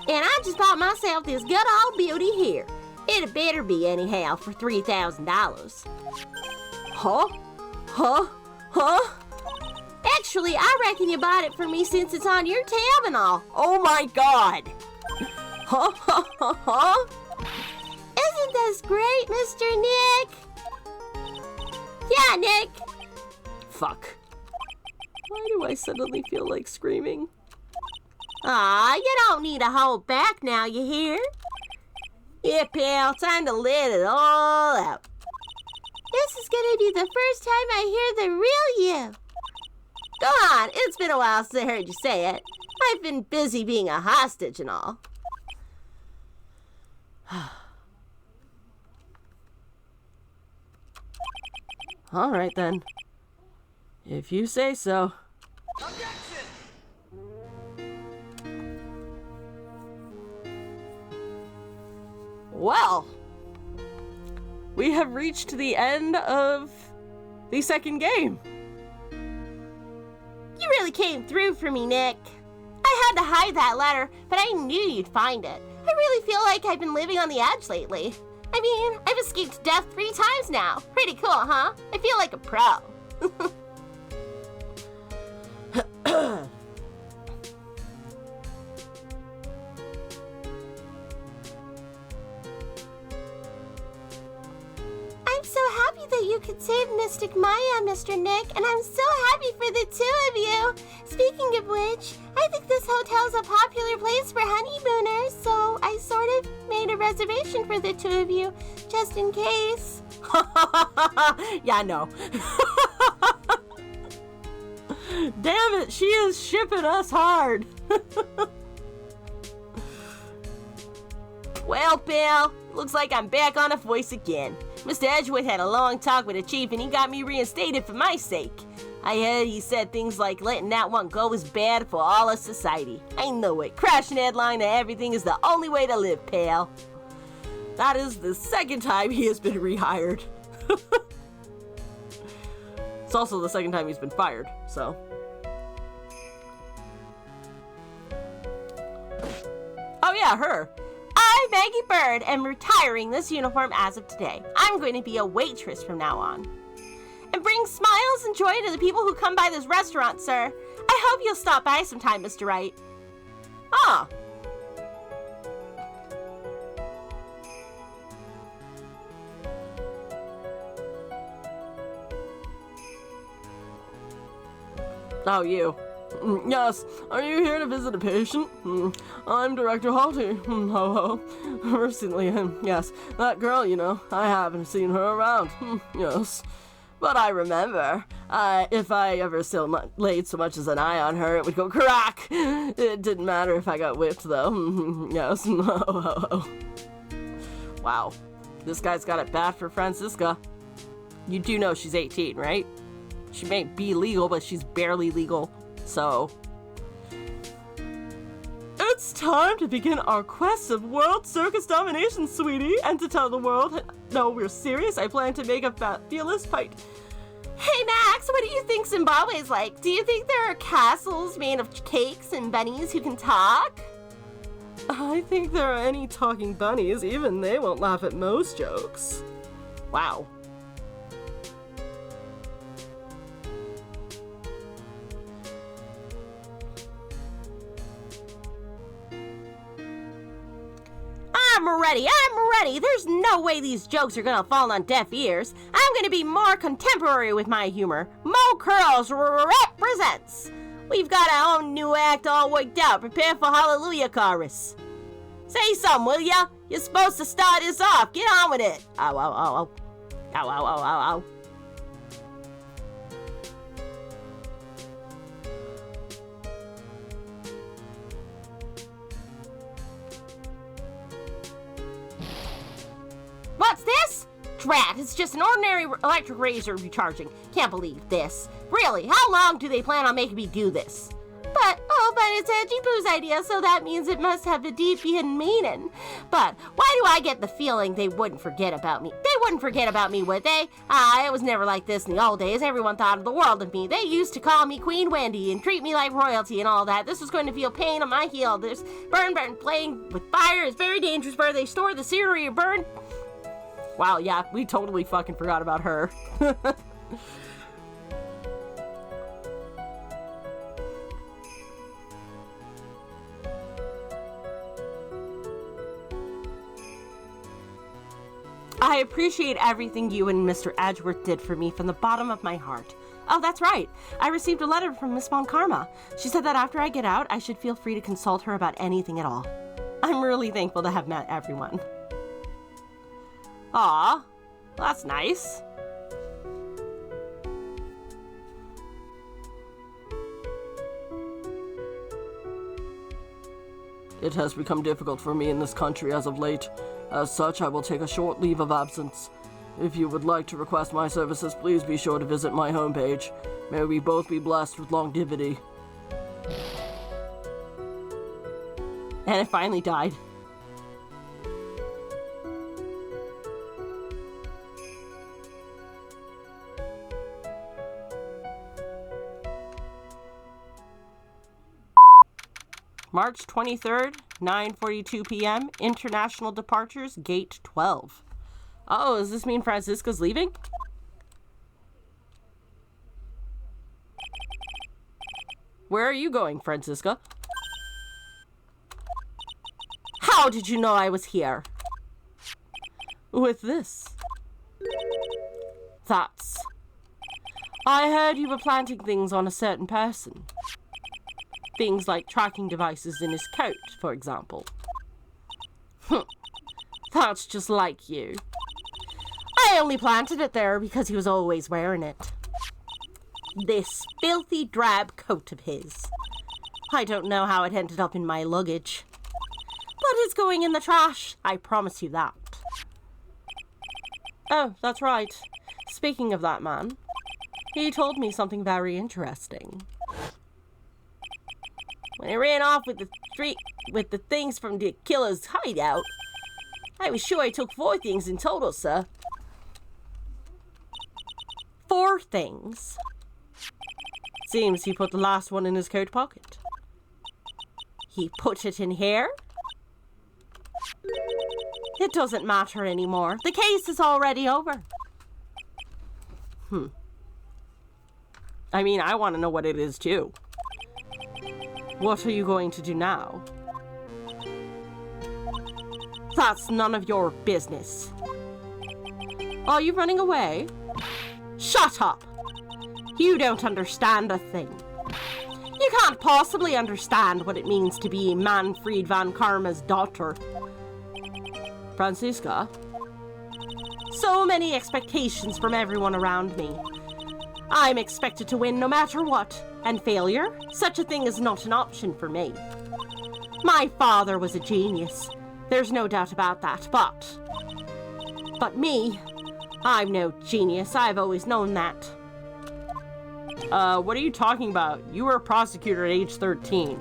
And I just bought myself this good old beauty here. It better be anyhow for $3,000. Huh? Huh? Huh? Actually, I reckon you bought it for me since it's on your tab and all. Oh my god! Huh? Huh? Huh? Huh? Isn't this great, Mr. Nick? Yeah, Nick. Fuck. Why do I suddenly feel like screaming? Aw, you don't need to hold back now, you hear? Yeah, pal, time to let it all out. This is gonna be the first time I hear the real you. Go on, it's been a while since I heard you say it. I've been busy being a hostage and all. All right, then. If you say so. Well, we have reached the end of the second game. You really came through for me, Nick. I had to hide that letter, but I knew you'd find it. I really feel like I've been living on the edge lately. I mean, I've escaped death 3 times now. Pretty cool, huh? I feel like a pro. I'm so happy that you could save Mystic Maya, Mr. Nick, and I'm so happy for the 2 of you. Speaking of which, I think this hotel's a popular place for honeymooners, so I sort of made a reservation for the 2 of you, just in case. Yeah, no. Damn it, she is shipping us hard. Well, pal, looks like I'm back on a voice again. Mr. Edgeworth had a long talk with the chief and he got me reinstated for my sake. I heard he said things like letting that one go is bad for all of society. I know it. Crashing that line that everything is the only way to live, pal. That is the 2nd time he has been rehired. It's also the 2nd time he's been fired, so. Oh yeah, her. I'm Maggie Bird and retiring this uniform as of today. I'm going to be a waitress from now on. And bring brings smiles and joy to the people who come by this restaurant, sir. I hope you'll stop by sometime, Mr. Wright. Ah. Oh, you. Yes, are you here to visit a patient? I'm Director Halty. Ho ho. Recently, yes, that girl, you know, I haven't seen her around. Yes. But I remember, if I ever laid so much as an eye on her, it would go crack. It didn't matter if I got whipped, though. Yes. Ho ho ho. Wow. This guy's got it bad for Franziska. You do know she's 18, right? She may be legal, but she's barely legal. So, it's time to begin our quest of world circus domination, sweetie. And to tell the world, no, we're serious, I plan to make a fabulous fight. Hey, Max, what do you think Zimbabwe's like? Do you think there are castles made of cakes and bunnies who can talk? I think there are any talking bunnies. Even they won't laugh at most jokes. Wow. I'm ready. There's no way these jokes are gonna fall on deaf ears. I'm gonna be more contemporary with my humor. Mo Curls represents. We've got our own new act all worked out. Prepare for Hallelujah chorus. Say something, will ya? You're supposed to start us off. Get on with it. Ow, ow, ow, ow. Ow, ow, ow, ow, ow. What's this? Drat, it's just an ordinary electric razor recharging. Can't believe this. Really, how long do they plan on making me do this? But it's Edgy Poo's idea, so that means it must have a deep hidden meaning. But why do I get the feeling they wouldn't forget about me? They wouldn't forget about me, would they? It was never like this in the old days. Everyone thought of the world of me. They used to call me Queen Wendy and treat me like royalty and all that. This was going to feel pain on my heel. There's burn, playing with fire is very dangerous where they store the cereal burn. Wow, yeah, we totally fucking forgot about her. I appreciate everything you and Mr. Edgeworth did for me from the bottom of my heart. Oh, that's right. I received a letter from Miss Von Karma. She said that after I get out, I should feel free to consult her about anything at all. I'm really thankful to have met everyone. Aw, that's nice. It has become difficult for me in this country as of late. As such, I will take a short leave of absence. If you would like to request my services, please be sure to visit my homepage. May we both be blessed with longevity. And it finally died. March 23rd, 9:42 p.m., international departures, gate 12. Oh, does this mean Franziska's leaving? Where are you going, Franziska? How did you know I was here? With this. Thoughts. I heard you were planting things on a certain person. Things like tracking devices in his coat, for example. That's just like you. I only planted it there because he was always wearing it. This filthy drab coat of his. I don't know how it ended up in my luggage. But it's going in the trash, I promise you that. Oh, that's right. Speaking of that man, he told me something very interesting. When I ran off with the things from the killer's hideout, I was sure I took 4 things in total, sir. 4 things? Seems he put the last one in his coat pocket. He put it in here? It doesn't matter anymore. The case is already over. I mean, I want to know what it is too. What are you going to do now? That's none of your business. Are you running away? Shut up! You don't understand a thing. You can't possibly understand what it means to be Manfred von Karma's daughter. Franziska? So many expectations from everyone around me. I'm expected to win no matter what, and failure, such a thing is not an option for me. My father was a genius. There's no doubt about that, but me, I'm no genius. I've always known that. What are you talking about? You were a prosecutor at age 13.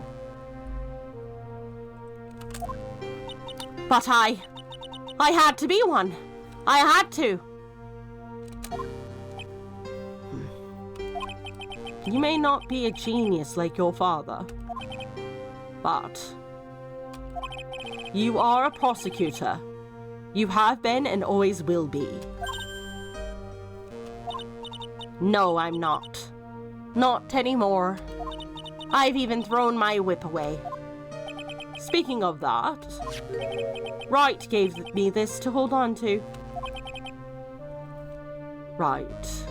But I had to be one. I had to. You may not be a genius like your father, but you are a prosecutor. You have been and always will be. No, I'm not. Not anymore. I've even thrown my whip away. Speaking of that, Wright gave me this to hold on to. Right.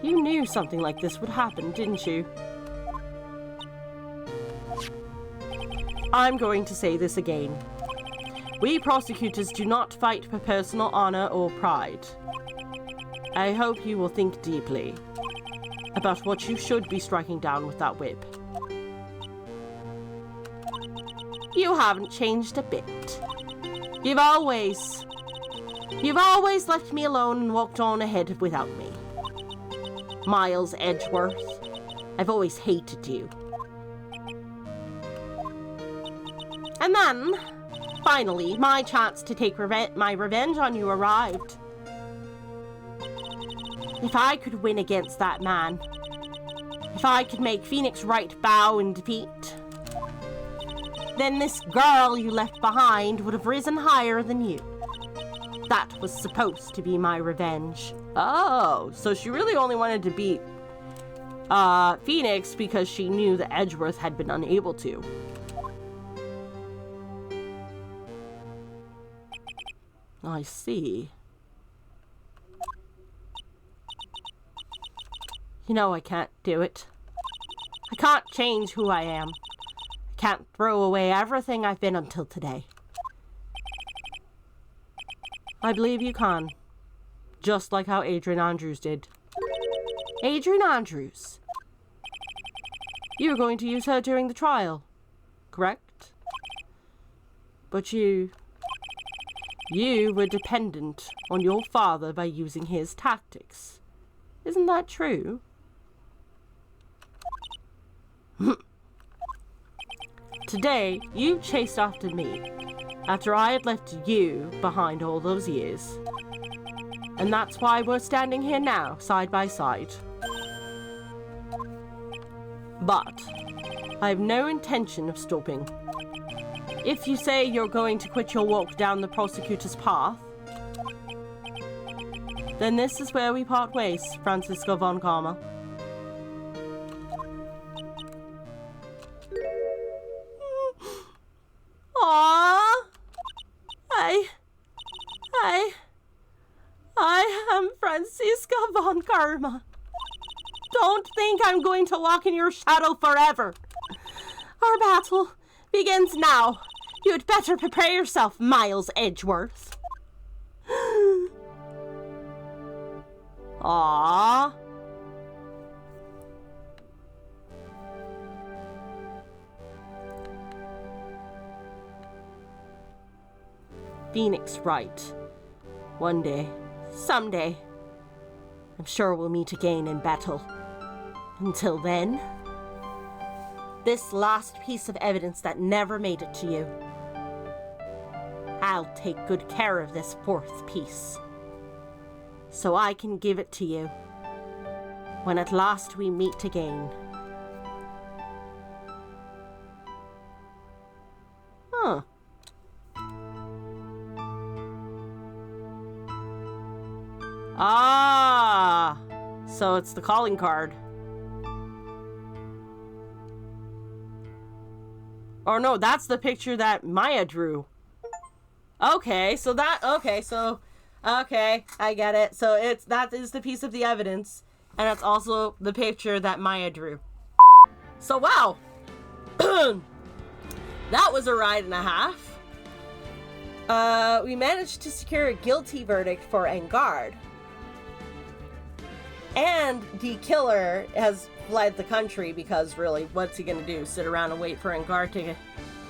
You knew something like this would happen, didn't you? I'm going to say this again. We prosecutors do not fight for personal honor or pride. I hope you will think deeply about what you should be striking down with that whip. You haven't changed a bit. You've always left me alone and walked on ahead without me. Miles Edgeworth, I've always hated you. And then, finally, my chance to take my revenge on you arrived. If I could win against that man, if I could make Phoenix Wright bow in defeat, then this girl you left behind would have risen higher than you. That was supposed to be my revenge. Oh, so she really only wanted to beat Phoenix because she knew that Edgeworth had been unable to. I see. You know I can't do it. I can't change who I am. I can't throw away everything I've been until today. I believe you can. Just like how Adrian Andrews did. Adrian Andrews? You were going to use her during the trial, correct? But you were dependent on your father by using his tactics. Isn't that true? Today, you chased after me, after I had left you behind all those years. And that's why we're standing here now, side by side. But I have no intention of stopping. If you say you're going to quit your walk down the prosecutor's path, then this is where we part ways, Franziska von Karma. Aww. I am Franziska von Karma. Don't think I'm going to walk in your shadow forever. Our battle begins now. You'd better prepare yourself, Miles Edgeworth. Aww. Phoenix Wright. One day, someday, I'm sure we'll meet again in battle. Until then, this last piece of evidence that never made it to you, I'll take good care of this fourth piece, so I can give it to you when at last we meet again. Huh. Ah, so it's the calling card. Or no, that's the picture that Maya drew. Okay, I get it. So that is the piece of the evidence, and that's also the picture that Maya drew. So wow. That was a ride and a half. We managed to secure a guilty verdict for Engard. And the killer has fled the country because really, what's he gonna do? Sit around and wait for Engard to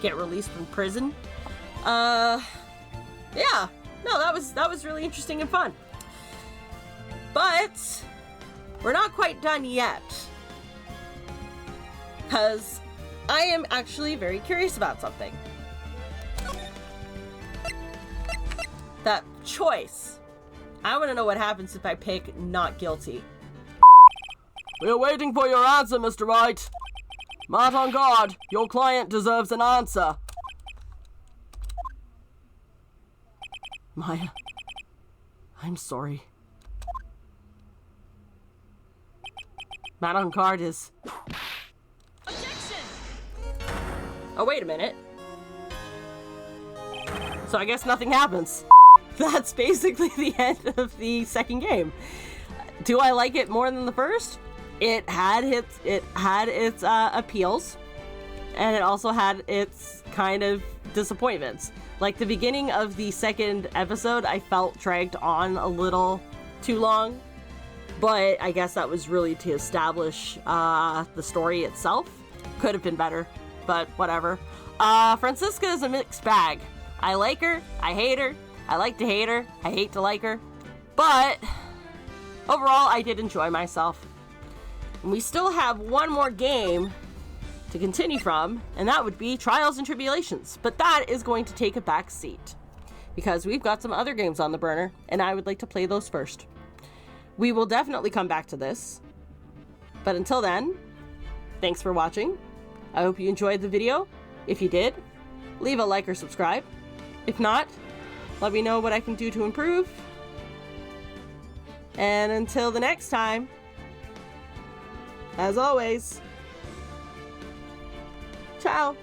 get released from prison? Yeah. No, that was really interesting and fun. But we're not quite done yet. Because I am actually very curious about something. That choice. I want to know what happens if I pick not guilty. We're waiting for your answer, Mr. Wright. Matt on guard. Your client deserves an answer. Maya, I'm sorry. Matt on guard is... Oh, wait a minute. So I guess nothing happens. That's basically the end of the second game. Do I like it more than the first? It had its appeals, and it also had its kind of disappointments. Like the beginning of the second episode, I felt dragged on a little too long, but I guess that was really to establish the story itself. Could have been better, but whatever. Francisca is a mixed bag. I like her, I hate her, I like to hate her, I hate to like her, but overall I did enjoy myself. And we still have one more game to continue from, and that would be Trials and Tribulations, but that is going to take a back seat because we've got some other games on the burner and I would like to play those first. We will definitely come back to this, but until then, thanks for watching. I hope you enjoyed the video. If you did, leave a like or subscribe. If not, let me know what I can do to improve. And until the next time, as always, ciao.